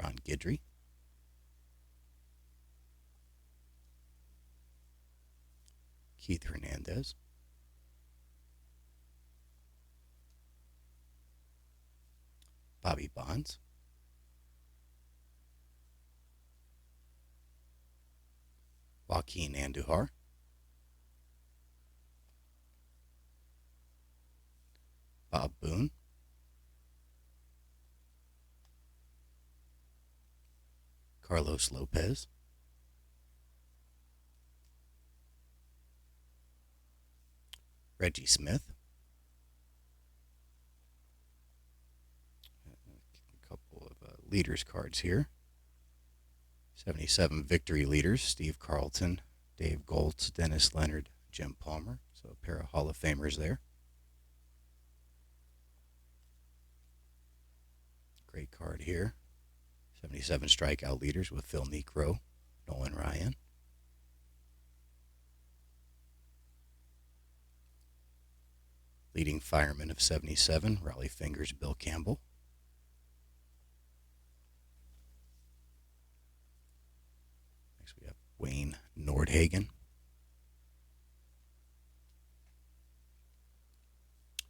Ron Guidry. Keith Hernandez. Bobby Bonds. Joaquin Andujar. Bob Boone. Carlos Lopez. Reggie Smith. A couple of leaders cards here. 77 victory leaders: Steve Carlton, Dave Goltz, Dennis Leonard, Jim Palmer. So a pair of Hall of Famers there. Great card here. 77 strikeout leaders with Phil Niekro, Nolan Ryan. Leading fireman of 77, Raleigh Fingers, Bill Campbell. Next we have Wayne Nordhagen.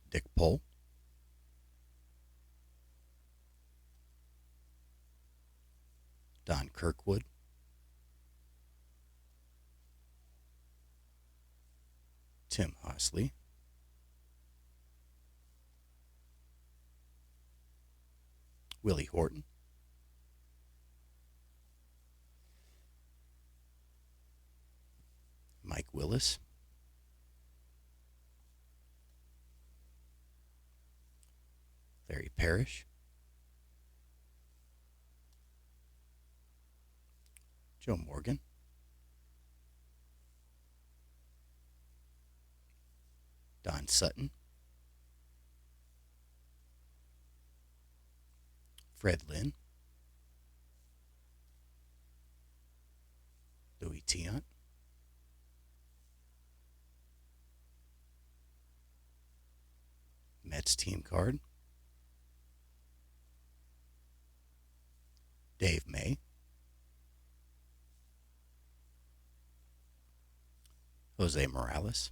Dick Pohl. Don Kirkwood. Tim Hosley. Willie Horton. Mike Willis. Larry Parrish. Joe Morgan. Don Sutton. Fred Lynn. Louis Tiant. Mets team card. Dave May. Jose Morales.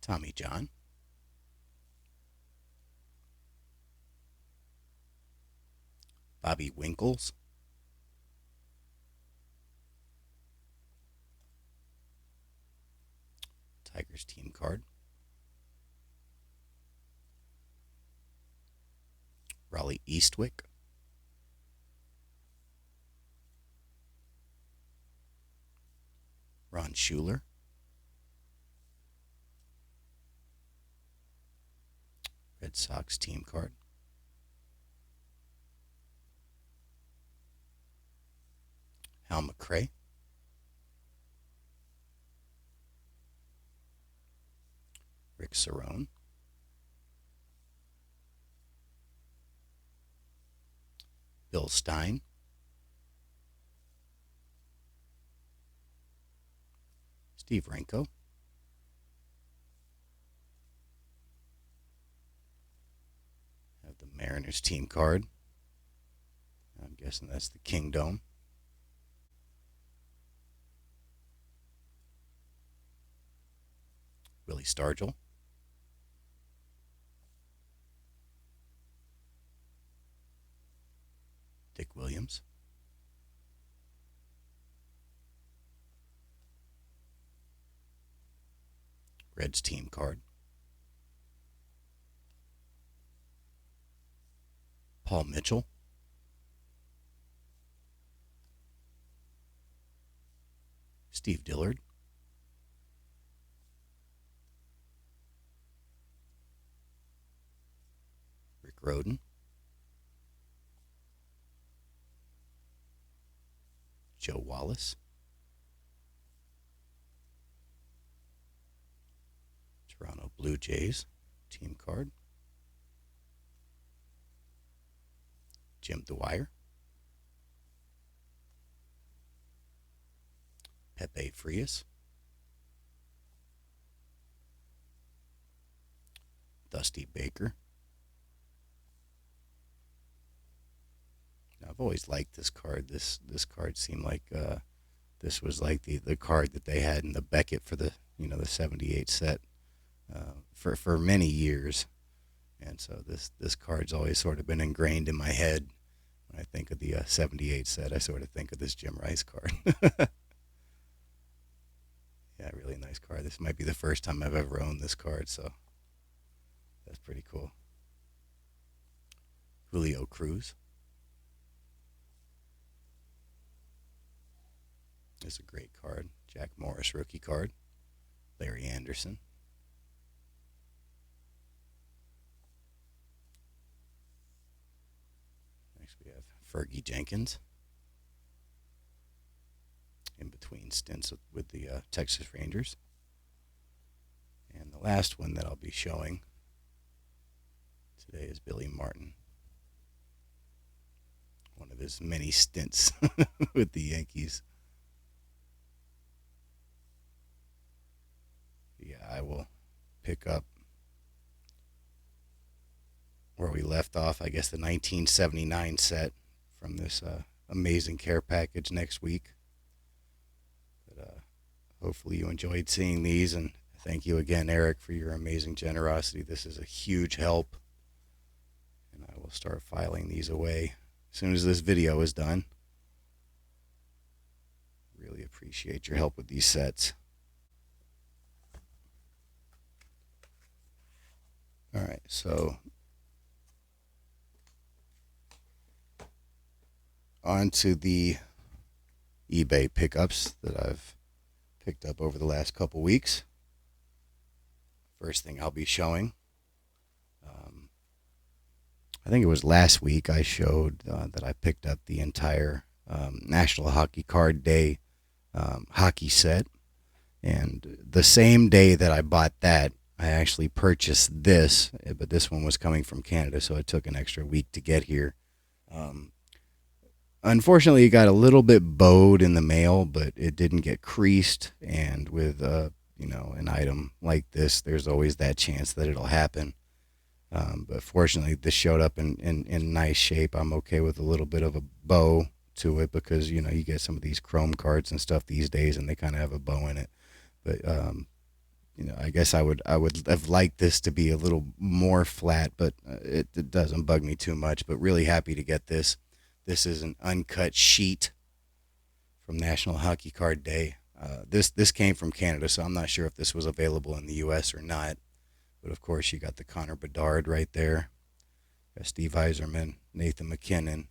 Tommy John. Bobby Winkles. Tigers team card. Raleigh Eastwick. Ron Schuler. Red Sox team card. Hal McRae. Rick Cerrone. Bill Stein. Steve Renko. Mariners team card. I'm guessing that's the Kingdom. Willie Stargell. Dick Williams. Reds team card. Paul Mitchell. Steve Dillard. Rick Rhoden. Joe Wallace. Toronto Blue Jays team card. Jim Dwyer. Pepe Frias. Dusty Baker. Now, I've always liked this card. This card seemed like this was like the card that they had in the Beckett for the the '78 set for many years, and so this card's always sort of been ingrained in my head. When I think of the '78 set, I sort of think of this Jim Rice card. Yeah, really nice card. This might be the first time I've ever owned this card, so that's pretty cool. Julio Cruz. This is a great card. Jack Morris rookie card. Larry Anderson. Next we have Fergie Jenkins. In between stints with the Texas Rangers. And the last one that I'll be showing today is Billy Martin. One of his many stints with the Yankees. Yeah, I will pick up where we left off, I guess the 1979 set from this amazing care package next week. Hopefully you enjoyed seeing these, and thank you again, Eric, for your amazing generosity. This is a huge help, and I will start filing these away as soon as this video is done. Really appreciate your help with these sets. All right, so on to the eBay pickups that I've picked up over the last couple weeks. First thing I'll be showing, I think it was last week I showed that I picked up the entire National Hockey Card Day hockey set, and the same day that I bought that, I actually purchased this, but this one was coming from Canada, so it took an extra week to get here. Unfortunately, it got a little bit bowed in the mail, but it didn't get creased. And with an item like this, there's always that chance that it'll happen. But fortunately, this showed up in nice shape. I'm okay with a little bit of a bow to it because you get some of these chrome cards and stuff these days, and they kind of have a bow in it. But I guess I would have liked this to be a little more flat, but it doesn't bug me too much. But really happy to get this. This is an uncut sheet from National Hockey Card Day. This came from Canada, so I'm not sure if this was available in the U.S. or not. But of course, you got the Connor Bedard right there. Got Steve Yzerman, Nathan McKinnon.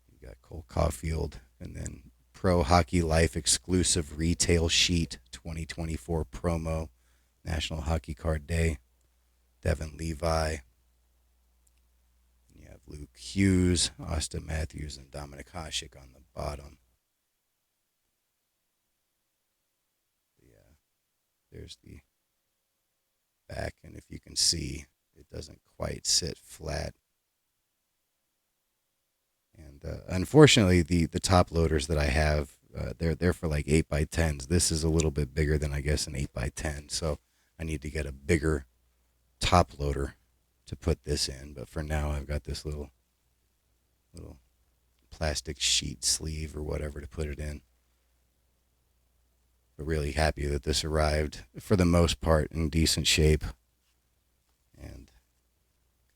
You got Cole Caulfield, and then Pro Hockey Life exclusive retail sheet 2024 promo, National Hockey Card Day. Devin Levi. You have Luke Hughes, Austin Matthews, and Dominic Hasek on the bottom. Yeah, there's the back, and if you can see, it doesn't quite sit flat. And unfortunately, the top loaders that I have, they're for like 8x10s. This is a little bit bigger than I guess an 8x10, so I need to get a bigger top loader to put this in, but for now I've got this little plastic sheet sleeve or whatever to put it in. But really happy that this arrived for the most part in decent shape. And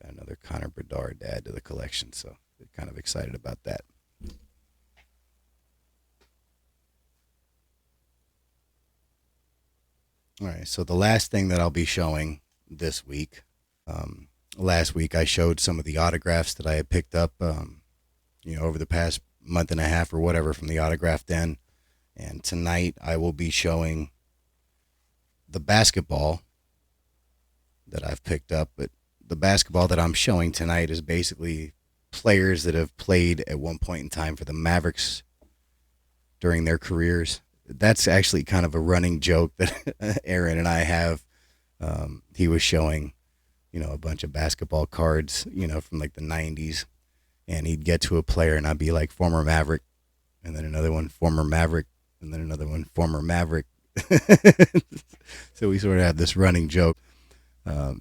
got another Connor Bedard to add to the collection, so kind of excited about that. All right, so the last thing that I'll be showing this week, last week I showed some of the autographs that I had picked up, over the past month and a half or whatever from the autograph den. And tonight I will be showing the basketball that I've picked up. But the basketball that I'm showing tonight is basically players that have played at one point in time for the Mavericks during their careers. That's actually kind of a running joke that Aaron and I have. He was showing, a bunch of basketball cards, from like the 90s. And he'd get to a player and I'd be like, former Maverick. And then another one, former Maverick. And then another one, former Maverick. So we sort of have this running joke.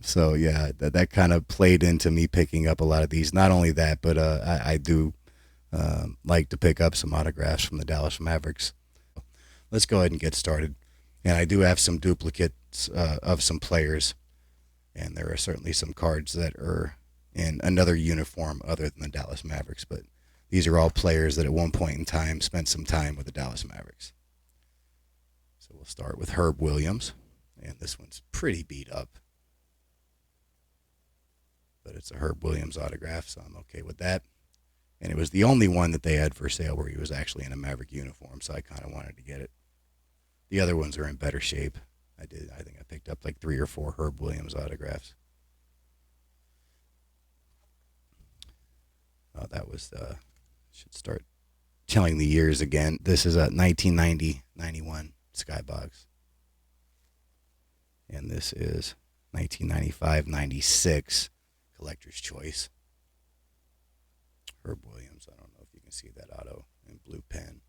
So yeah, that kind of played into me picking up a lot of these. Not only that, but I do like to pick up some autographs from the Dallas Mavericks. Let's go ahead and get started. And I do have some duplicates of some players. And there are certainly some cards that are in another uniform other than the Dallas Mavericks. But these are all players that at one point in time spent some time with the Dallas Mavericks. So we'll start with Herb Williams. And this one's pretty beat up. But it's a Herb Williams autograph, so I'm okay with that. And it was the only one that they had for sale where he was actually in a Maverick uniform, so I kind of wanted to get it. The other ones are in better shape. I think I picked up like 3 or 4 Herb Williams autographs. Oh, that was, should start telling the years again. This is a 1990-91 Skybox. And this is 1995-96 Collector's Choice. Herb Williams. I don't know if you can see that auto in blue pen.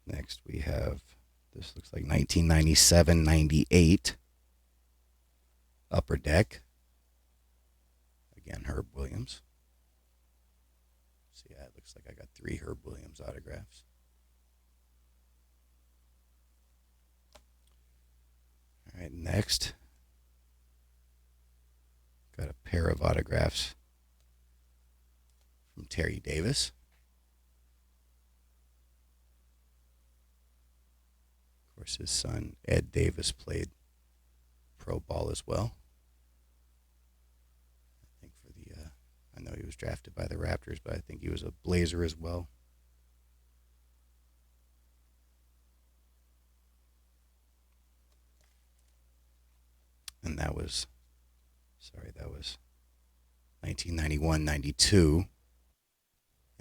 Next we have, this looks like 1997-98 Upper Deck. Again, Herb Williams. So yeah, it looks like I got 3 Herb Williams autographs. All right, next, got a pair of autographs from Terry Davis. Of course, his son, Ed Davis, played pro ball as well. I think I know he was drafted by the Raptors, but I think he was a Blazer as well. And that was 1991-92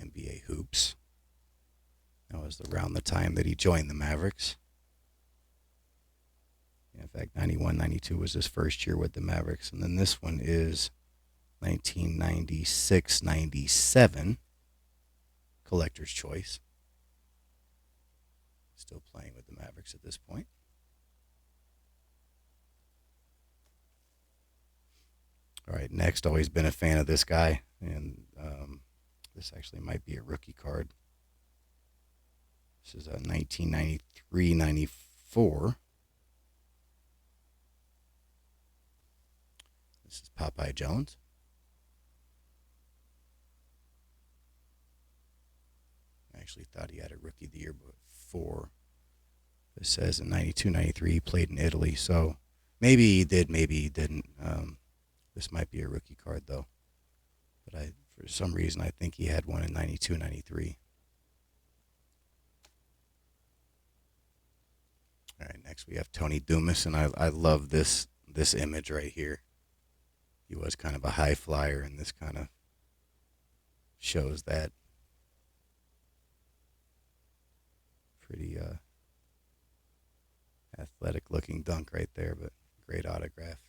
NBA Hoops. That was around the time that he joined the Mavericks. In fact, 91-92 was his first year with the Mavericks. And then this one is 1996-97 Collector's Choice. Still playing with the Mavericks at this point. All right, next, always been a fan of this guy, and this actually might be a rookie card. This is a 1993-94. This is Popeye Jones. I actually thought he had a rookie the year before. It says in 92-93 he played in Italy, so maybe he did, maybe he didn't. This might be a rookie card, though. But for some reason, I think he had one in 92-93. All right, next we have Tony Dumas, and I love this image right here. He was kind of a high flyer, and this kind of shows that. Pretty athletic-looking dunk right there, but great autograph.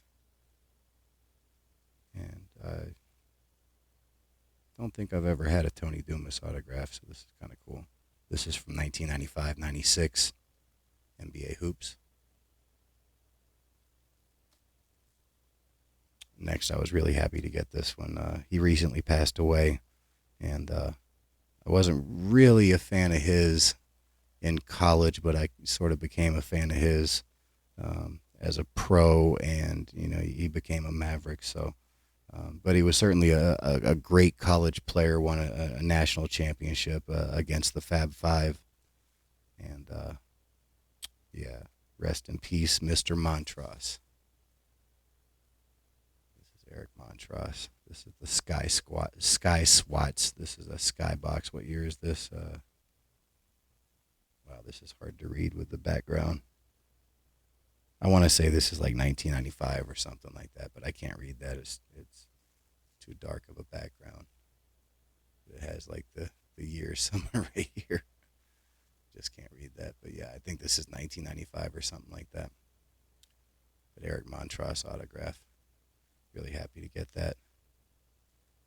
And I don't think I've ever had a Tony Dumas autograph, so this is kind of cool. This is from 1995-96 NBA Hoops. Next, I was really happy to get this one. He recently passed away, and I wasn't really a fan of his in college, but I sort of became a fan of his as a pro, and he became a Maverick. So, but he was certainly a great college player. Won a national championship against the Fab Five, and yeah, rest in peace, Mr. Montross. This is Eric Montross. This is the Sky Swats. This is a Skybox. What year is this? Wow, this is hard to read with the background. I want to say this is like 1995 or something like that, but I can't read that. It's too dark of a background. It has like the year somewhere right here. Just can't read that. But yeah, I think this is 1995 or something like that. But Eric Montross autograph. Really happy to get that.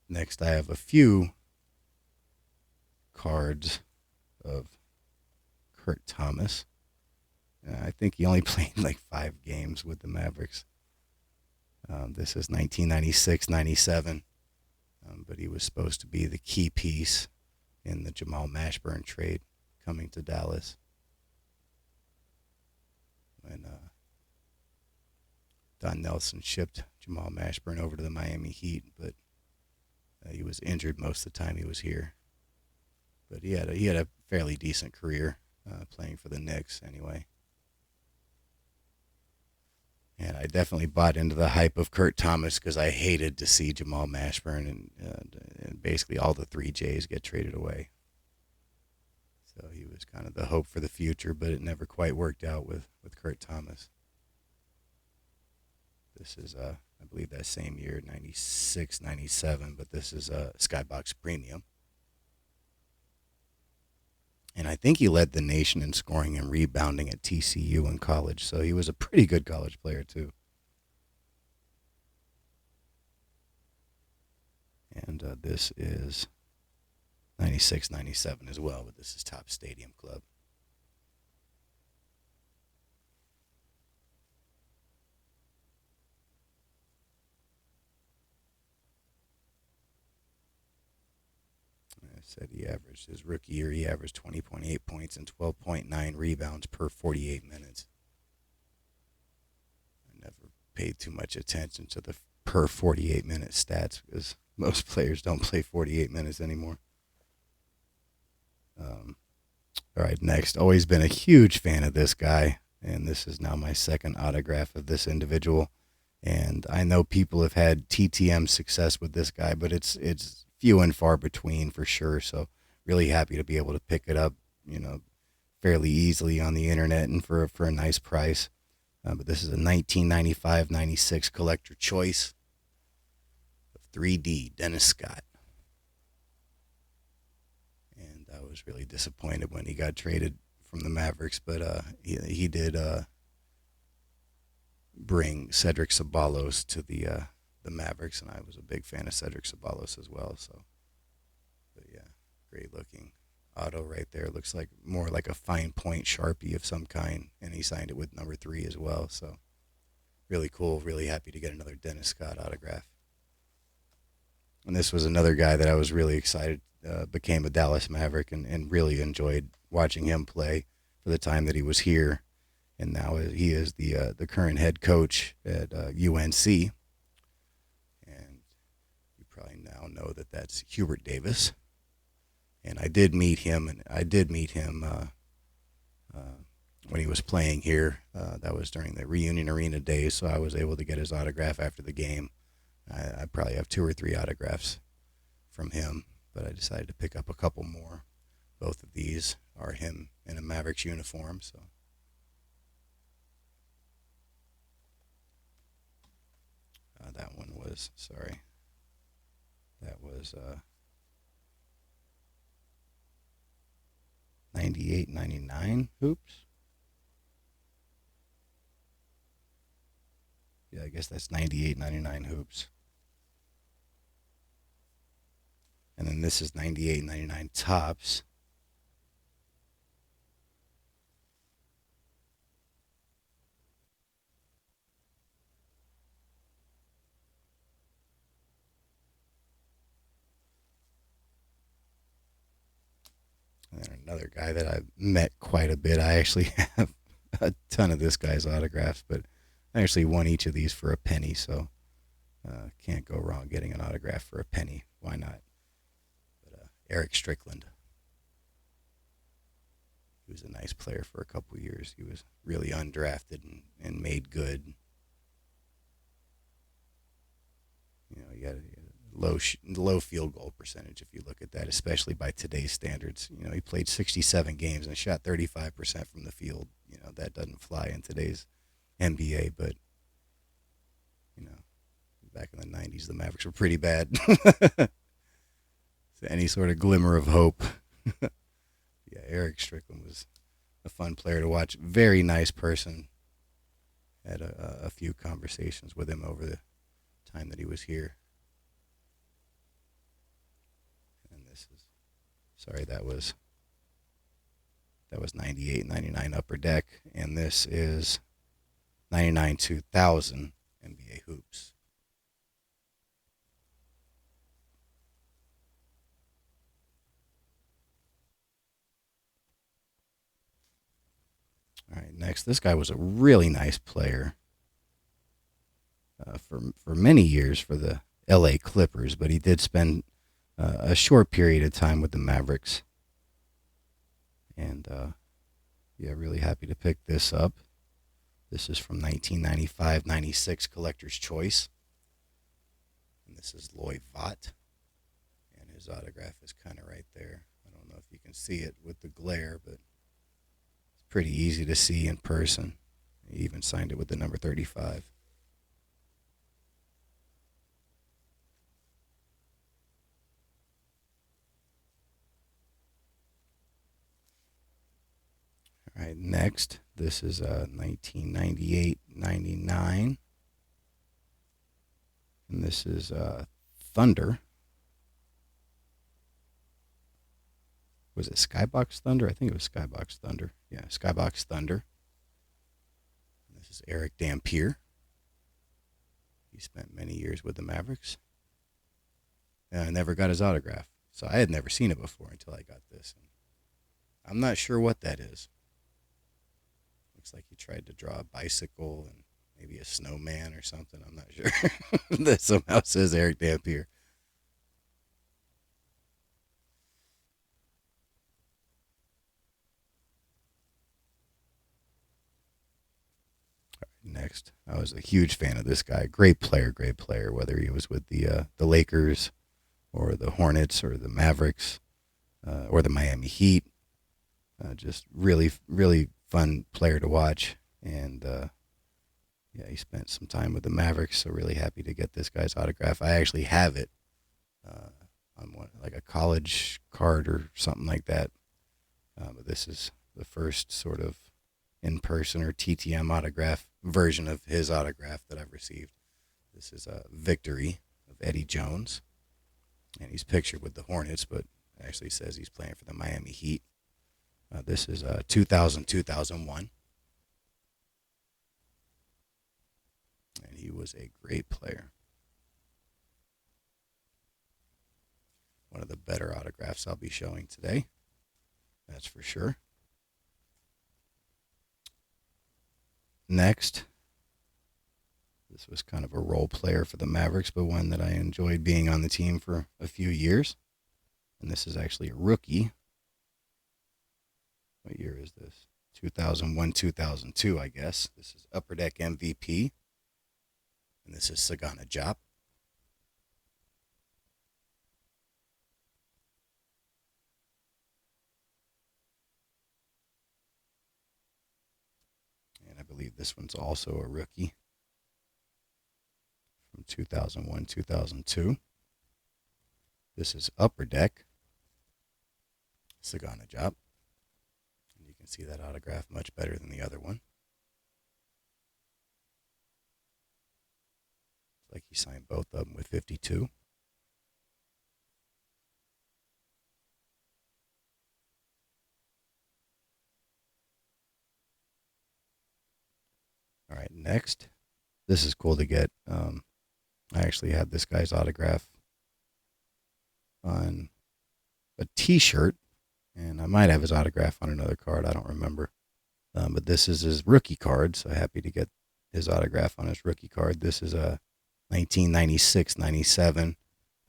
Next, I have a few cards of Kurt Thomas. I think he only played like 5 games with the Mavericks. This is 1996-97, but he was supposed to be the key piece in the Jamal Mashburn trade coming to Dallas. When Don Nelson shipped Jamal Mashburn over to the Miami Heat, but he was injured most of the time he was here. But he had a fairly decent career playing for the Knicks anyway. And I definitely bought into the hype of Kurt Thomas because I hated to see Jamal Mashburn and basically all the 3Js get traded away. So he was kind of the hope for the future, but it never quite worked out with Kurt Thomas. This is, I believe, that same year, 96, 97, but this is a Skybox Premium. And I think he led the nation in scoring and rebounding at TCU in college, so he was a pretty good college player, too. And this is 96, 97 as well, but this is Top Stadium Club. I said his rookie year, he averaged 20.8 points and 12.9 rebounds per 48 minutes. I never paid too much attention to the per 48 minute stats because most players don't play 48 minutes anymore. All right, next. Always been a huge fan of this guy, and this is now my second autograph of this individual. And I know people have had TTM success with this guy, but it's few and far between for sure. So really happy to be able to pick it up, fairly easily on the internet and for a nice price. But this is a 1995-96 collector choice of 3D Dennis Scott. And I was really disappointed when he got traded from the Mavericks, but he did bring Cedric Ceballos to the Mavericks, and I was a big fan of Cedric Ceballos as well. So, but yeah, great looking auto right there. Looks like more like a fine point Sharpie of some kind, and he signed it with number 3 as well. So, really cool. Really happy to get another Dennis Scott autograph. And this was another guy that I was really excited became a Dallas Maverick and really enjoyed watching him play for the time that he was here. And now he is the current head coach at UNC. And you probably now know that that's Hubert Davis. And I did meet him, when he was playing here. That was during the Reunion Arena days, so I was able to get his autograph after the game. I probably have 2 or 3 autographs from him, but I decided to pick up a couple more. Both of these are him in a Mavericks uniform, so. That one was, sorry, that was 98, 99 hoops. Yeah, I guess that's 98, 99 hoops. And then this is 98, 99 tops. And then another guy that I've met quite a bit. I actually have a ton of this guy's autographs, but I actually won each of these for a penny, so can't go wrong getting an autograph for a penny. Why not? But Eric Strickland. He was a nice player for a couple years. He was really undrafted and made good. You know, he got a low field goal percentage if you look at that, especially by today's standards. You know, he played 67 games and shot 35% from the field. You know, that doesn't fly in today's NBA, but, you know, back in the 90s, the Mavericks were pretty bad. So any sort of glimmer of hope. Yeah, Eric Strickland was a fun player to watch. Very nice person. Had a few conversations with him over the time that he was here. And this is, sorry, that was 98, 99 Upper Deck, and this is 99 2000 NBA Hoops. All right, next, this guy was a really nice player for many years for the LA Clippers, but he did spend a short period of time with the Mavericks. And yeah, really happy to pick this up. This is from 1995-96 Collector's Choice. And this is Loy Vaught. And his autograph is kind of right there. I don't know if you can see it with the glare, but it's pretty easy to see in person. He even signed it with the number 35. All right, next, this is 1998-99. And this is Thunder. Was it Skybox Thunder? I think it was Skybox Thunder. Yeah, Skybox Thunder. And this is Eric Dampier. He spent many years with the Mavericks. And I never got his autograph. So I had never seen it before until I got this. And I'm not sure what that is. Looks like he tried to draw a bicycle and maybe a snowman or something. I'm not sure. That somehow says Eric Dampier. Next, I was a huge fan of this guy. Great player, whether he was with the Lakers or the Hornets or the Mavericks or the Miami Heat. Just really, really fun player to watch. And yeah, he spent some time with the Mavericks, so really happy to get this guy's autograph. I actually have it on one, like a college card or something like that. But this is the first sort of in-person or TTM autograph version of his autograph that I've received. This is a Victory of Eddie Jones, and he's pictured with the Hornets, but actually says he's playing for the Miami Heat. This is 2000-2001, and he was a great player. One of the better autographs I'll be showing today, that's for sure. Next, this was kind of a role player for the Mavericks, but one that I enjoyed being on the team for a few years. And this is actually a rookie. What year is this? 2001-2002, I guess. This is Upper Deck MVP. And this is Sagana Diop. And I believe this one's also a rookie from 2001-2002. This is Upper Deck Sagana Diop. And you can see that autograph much better than the other one. It's like he signed both of them with 52. All right, next. This is cool to get. I actually had this guy's autograph on a T-shirt And I might have his autograph on another card. I don't remember. But this is his rookie card, so happy to get his autograph on his rookie card. This is a 1996-97.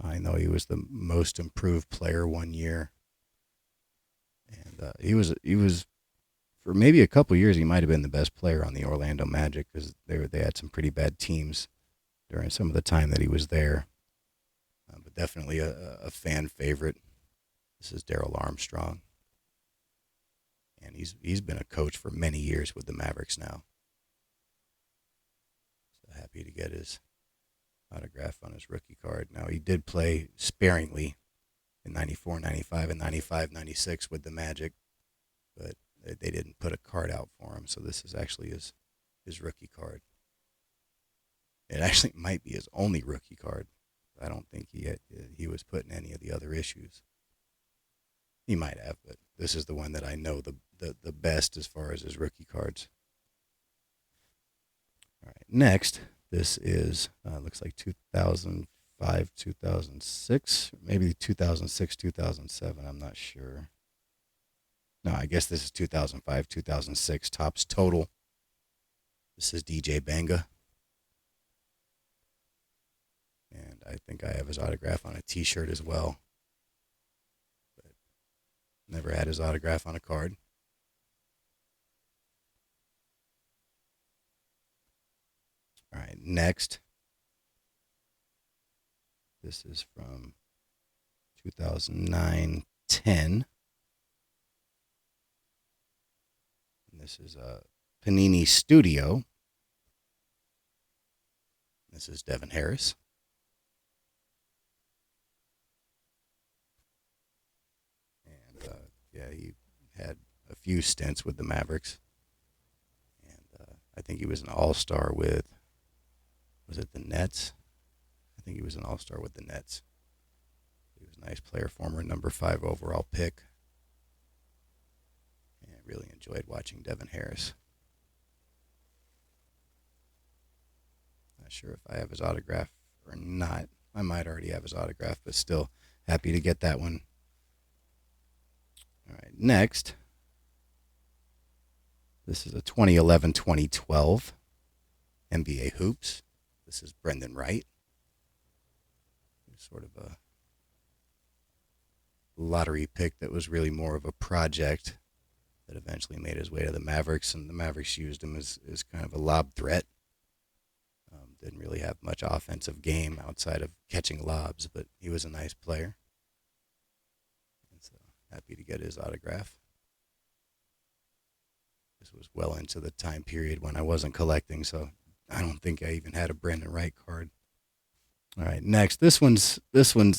I know he was the most improved player one year. And he was for maybe a couple years, he might have been the best player on the Orlando Magic because they had some pretty bad teams during some of the time that he was there. But definitely a fan favorite. This is Darrell Armstrong, and he's been a coach for many years with the Mavericks now. So happy to get his autograph on his rookie card. Now he did play sparingly in 94, 95, and 95, 96 with the Magic, but they didn't put a card out for him, so this is actually his rookie card. It actually might be his only rookie card. I don't think he was put in any of the other issues. He might have, but this is the one that I know the best as far as his rookie cards. All right, next, this is, looks like 2005, 2006, maybe 2006, 2007, I'm not sure. No, I guess this is 2005, 2006, Topps total. This is DJ Banga. And I think I have his autograph on a t-shirt as well. But never had his autograph on a card. All right, next. This is from 2009-10. And this is a Panini Studio. This is Devin Harris. Yeah, he had a few stints with the Mavericks. And I think he was an all-star with, was it the Nets? I think he was an all-star with the Nets. He was a nice player, former number 5 overall pick. And I really enjoyed watching Devin Harris. Not sure if I have his autograph or not. I might already have his autograph, but still happy to get that one. All right, next, this is a 2011-2012 NBA Hoops. This is Brendan Wright. Sort of a lottery pick that was really more of a project that eventually made his way to the Mavericks, and the Mavericks used him as kind of a lob threat. Didn't really have much offensive game outside of catching lobs, but he was a nice player. Happy to get his autograph. This was well into the time period when I wasn't collecting, so I don't think I even had a Brendan Wright card. All right, next. This one's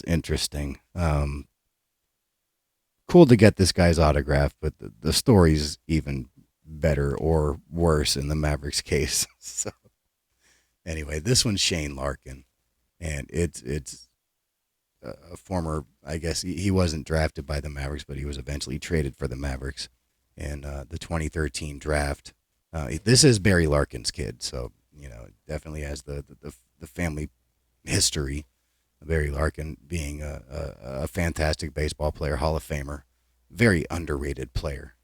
interesting. Cool to get this guy's autograph, but the story's even better or worse in the Mavericks case. So anyway, this one's Shane Larkin, and it's a former, I guess he wasn't drafted by the Mavericks, but he was eventually traded for the Mavericks in the 2013 draft. This is Barry Larkin's kid, so definitely has the family history. Barry Larkin being a fantastic baseball player, Hall of Famer, very underrated player,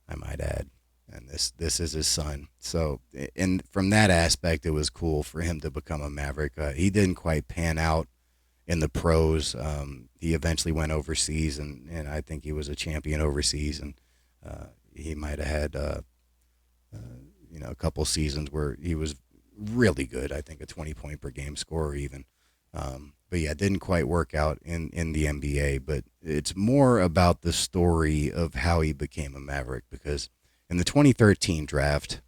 I might add. And this is his son. So, and from that aspect, it was cool for him to become a Maverick. He didn't quite pan out in the pros. He eventually went overseas, and I think he was a champion overseas. And he might have had a couple seasons where he was really good. I think a 20-point per game scorer even. But yeah, it didn't quite work out in the NBA. But it's more about the story of how he became a Maverick, because in the 2013 draft,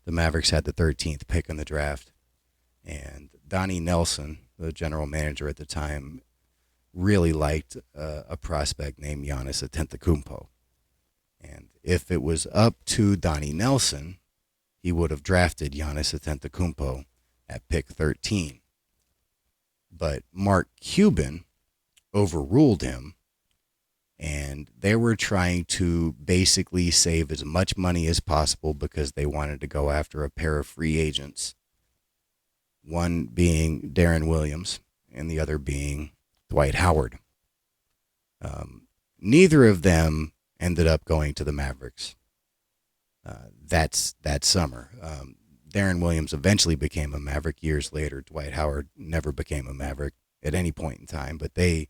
the Mavericks had the 13th pick in the draft, and Donnie Nelson, the general manager at the time, really liked a prospect named Giannis Antetokounmpo. And if it was up to Donnie Nelson, he would have drafted Giannis Antetokounmpo at pick 13. But Mark Cuban overruled him, and they were trying to basically save as much money as possible because they wanted to go after a pair of free agents. One being Darren Williams and the other being Dwight Howard. Neither of them ended up going to the Mavericks. That's that summer. Darren Williams eventually became a Maverick years later. Dwight Howard never became a Maverick at any point in time, but they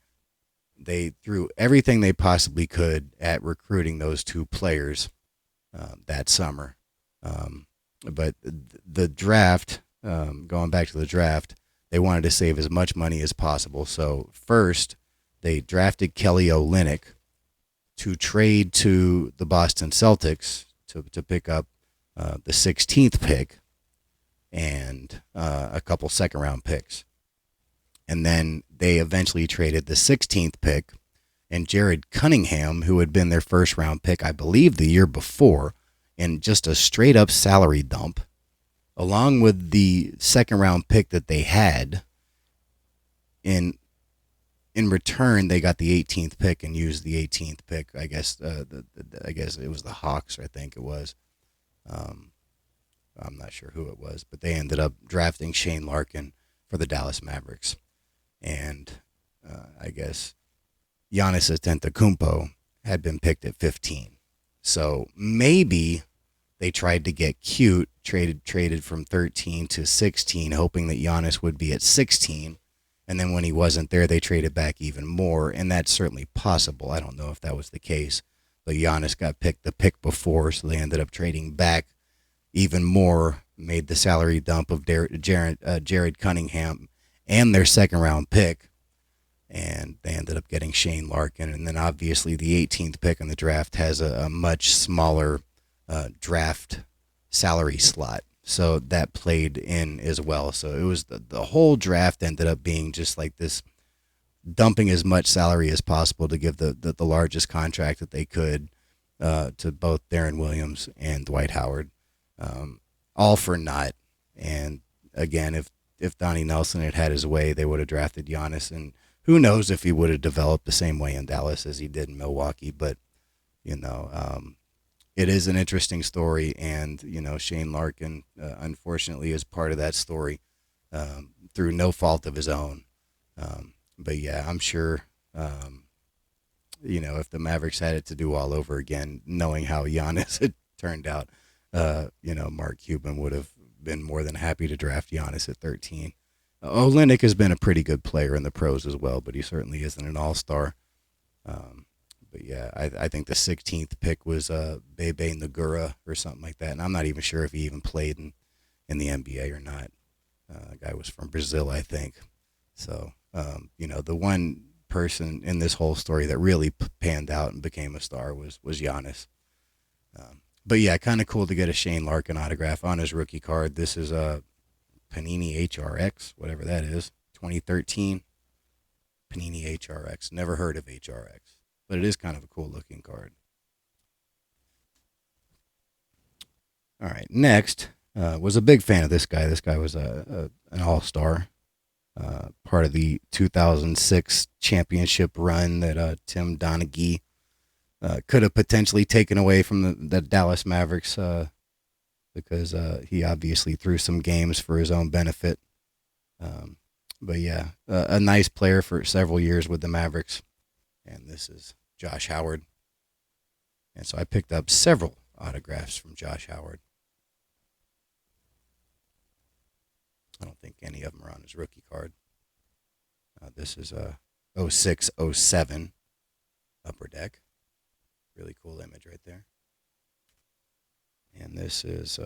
threw everything they possibly could at recruiting those two players that summer. But the draft, going back to the draft, they wanted to save as much money as possible. So first, they drafted Kelly Olynyk to trade to the Boston Celtics to pick up the 16th pick and a couple second-round picks. And then they eventually traded the 16th pick and Jared Cunningham, who had been their first-round pick, I believe, the year before, in just a straight-up salary dump, along with the second-round pick that they had. In return, they got the 18th pick and used the 18th pick. I guess I guess it was the Hawks. I think it was. I'm not sure who it was, but they ended up drafting Shane Larkin for the Dallas Mavericks, and I guess Giannis Antetokounmpo had been picked at 15. So maybe they tried to get cute, traded from 13 to 16, hoping that Giannis would be at 16. And then when he wasn't there, they traded back even more, and that's certainly possible. I don't know if that was the case, but Giannis got picked the pick before, so they ended up trading back even more, made the salary dump of Jared Cunningham and their second-round pick, and they ended up getting Shane Larkin. And then obviously the 18th pick in the draft has a much smaller draft salary slot. So that played in as well. So it was the whole draft ended up being just like this, dumping as much salary as possible to give the largest contract that they could to both Darren Williams and Dwight Howard, all for naught. And again, if Donnie Nelson had his way, they would have drafted Giannis, and who knows if he would have developed the same way in Dallas as he did in Milwaukee. But it is an interesting story, and Shane Larkin, unfortunately, is part of that story through no fault of his own. But yeah, I'm sure, if the Mavericks had it to do all over again, knowing how Giannis had turned out, Mark Cuban would have been more than happy to draft Giannis at 13. Olynyk has been a pretty good player in the pros as well, but he certainly isn't an all-star. But yeah, I think the 16th pick was Bebe Nagura or something like that, and I'm not even sure if he even played in the NBA or not. The guy was from Brazil, I think. So, the one person in this whole story that really panned out and became a star was Giannis. But yeah, kind of cool to get a Shane Larkin autograph on his rookie card. This is a Panini HRX, whatever that is, 2013 Panini HRX. Never heard of HRX, but it is kind of a cool looking card. All right, next was a big fan of this guy. This guy was an all-star, part of the 2006 championship run that Tim Donaghy could have potentially taken away from the Dallas Mavericks because he obviously threw some games for his own benefit. But yeah, a nice player for several years with the Mavericks. And this is Josh Howard. And so I picked up several autographs from Josh Howard. I don't think any of them are on his rookie card. This is a 06-07 Upper Deck. Really cool image right there. And this is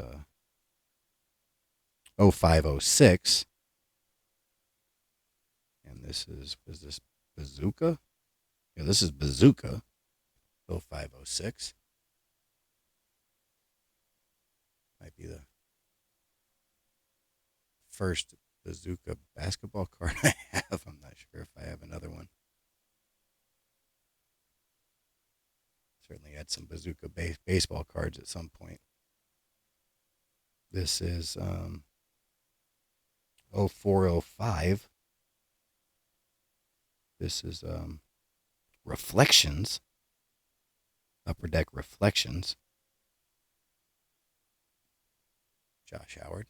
05-06. And this is this Bazooka? Yeah, this is Bazooka. 05-06. Might be the first Bazooka basketball card I have. I'm not sure if I have another one. Certainly had some Bazooka baseball cards at some point. This is 04-05. This is Reflections. Upper Deck Reflections. Josh Howard.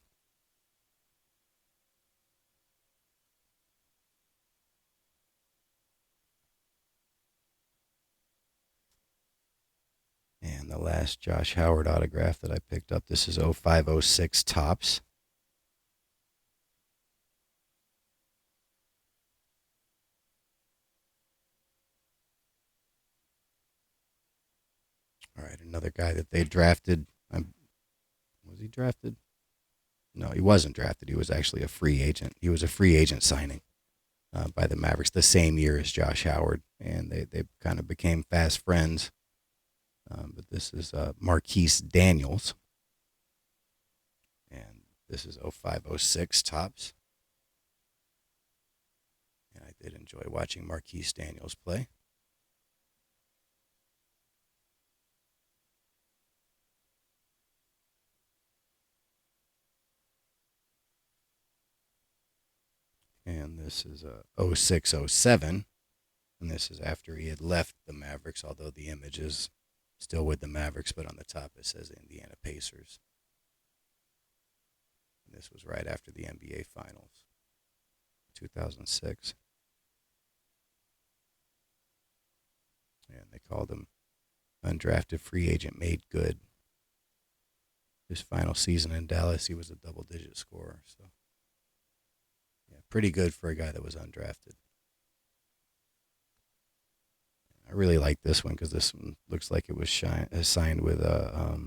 And the last Josh Howard autograph that I picked up, this is 0506 Topps. All right, another guy that they drafted. Was he drafted? No, he wasn't drafted. He was actually a free agent. He was a free agent signing by the Mavericks the same year as Josh Howard, and they kind of became fast friends. But this is Marquise Daniels, and this is 0506 Topps. And I did enjoy watching Marquise Daniels play. And this is 0607. And this is after he had left the Mavericks, although the image is still with the Mavericks, but on the top it says Indiana Pacers. And this was right after the NBA Finals, 2006. And they called him undrafted free agent made good. His final season in Dallas, he was a double-digit scorer. So, yeah, pretty good for a guy that was undrafted. I really like this one because this one looks like it was signed with a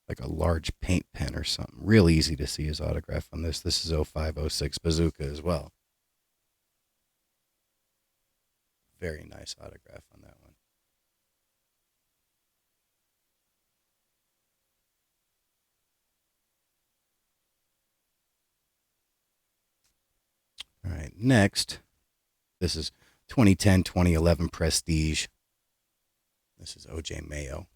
like a large paint pen or something. Real easy to see his autograph on this. This is 0506 Bazooka as well. Very nice autograph on that one. All right, next, this is 2010, 2011 Prestige. This is O.J. Mayo.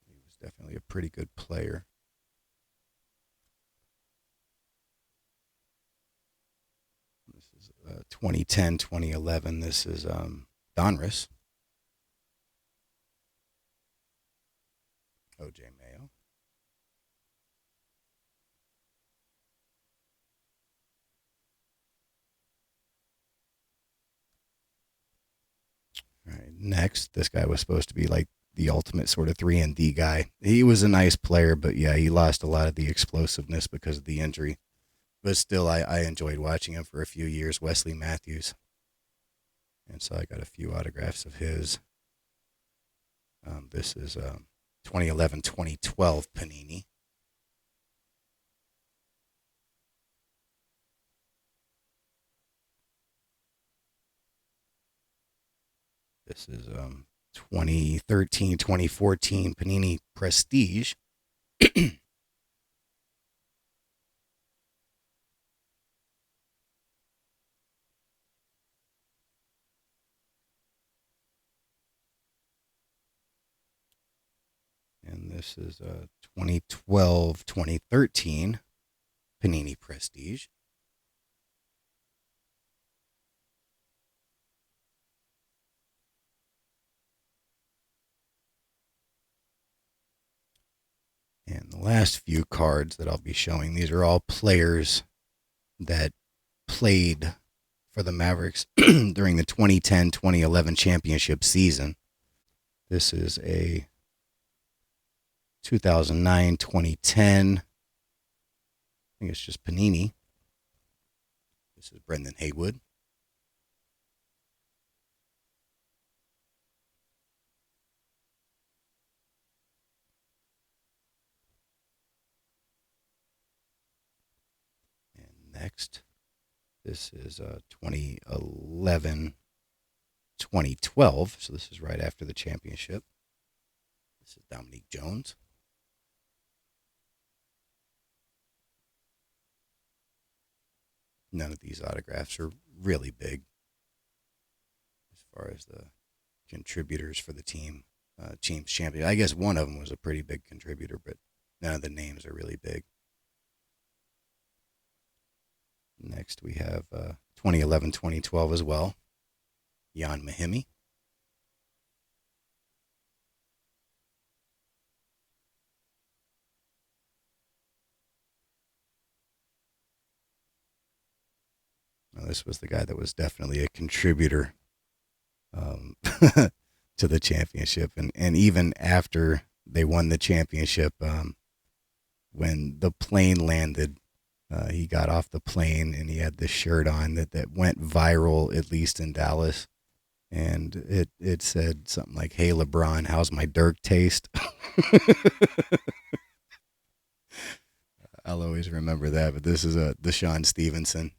He was definitely a pretty good player. This is 2010, 2011. This is Donruss. O.J. Mayo. All right, next, this guy was supposed to be like the ultimate sort of 3-and-D guy. He was a nice player, but yeah, he lost a lot of the explosiveness because of the injury. But still, I enjoyed watching him for a few years. Wesley Matthews. And so I got a few autographs of his. This is 2011, 2012 Panini. This is 2013, 2014 Panini Prestige. And this is 2012, 2013 Panini Prestige. And the last few cards that I'll be showing, these are all players that played for the Mavericks during the 2010-2011 championship season. This is a 2009-2010. I think it's just Panini. This is Brendan Haywood. And next, this is 2011, 2012. So this is right after the championship. This is Dominique Jones. None of these autographs are really big as far as the contributors for the team. Team's champion. I guess one of them was a pretty big contributor, but none of the names are really big. Next, we have 2011, 2012 as well. Jan Mahimi. Now this was the guy that was definitely a contributor um, to the championship. And even after they won the championship, when the plane landed, he got off the plane and he had this shirt on that went viral, at least in Dallas. And it said something like, "Hey, LeBron, how's my Dirk taste?" I'll always remember that. But this is Deshaun Stevenson.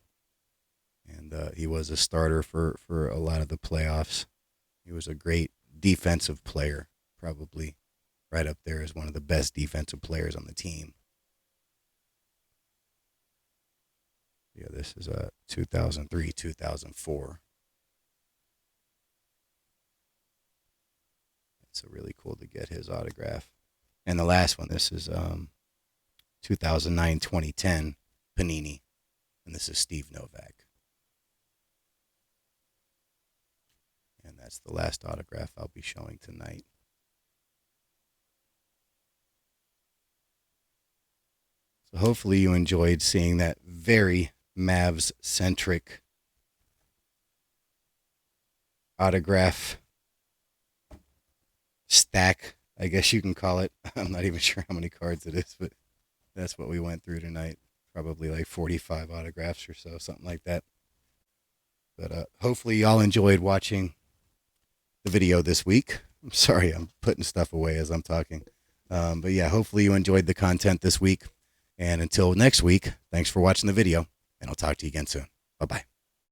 And he was a starter for a lot of the playoffs. He was a great defensive player, probably right up there as one of the best defensive players on the team. Yeah, this is 2003, 2004. It's really cool to get his autograph. And the last one, this is 2009, 2010, Panini. And this is Steve Novak. And that's the last autograph I'll be showing tonight. So hopefully you enjoyed seeing that very Mavs-centric autograph stack, I guess you can call it. I'm not even sure how many cards it is, but that's what we went through tonight. Probably like 45 autographs or so, something like that. But hopefully y'all enjoyed watching the video this week. I'm sorry, I'm putting stuff away as I'm talking. But yeah, hopefully you enjoyed the content this week. And until next week, thanks for watching the video, and I'll talk to you again soon. Bye-bye.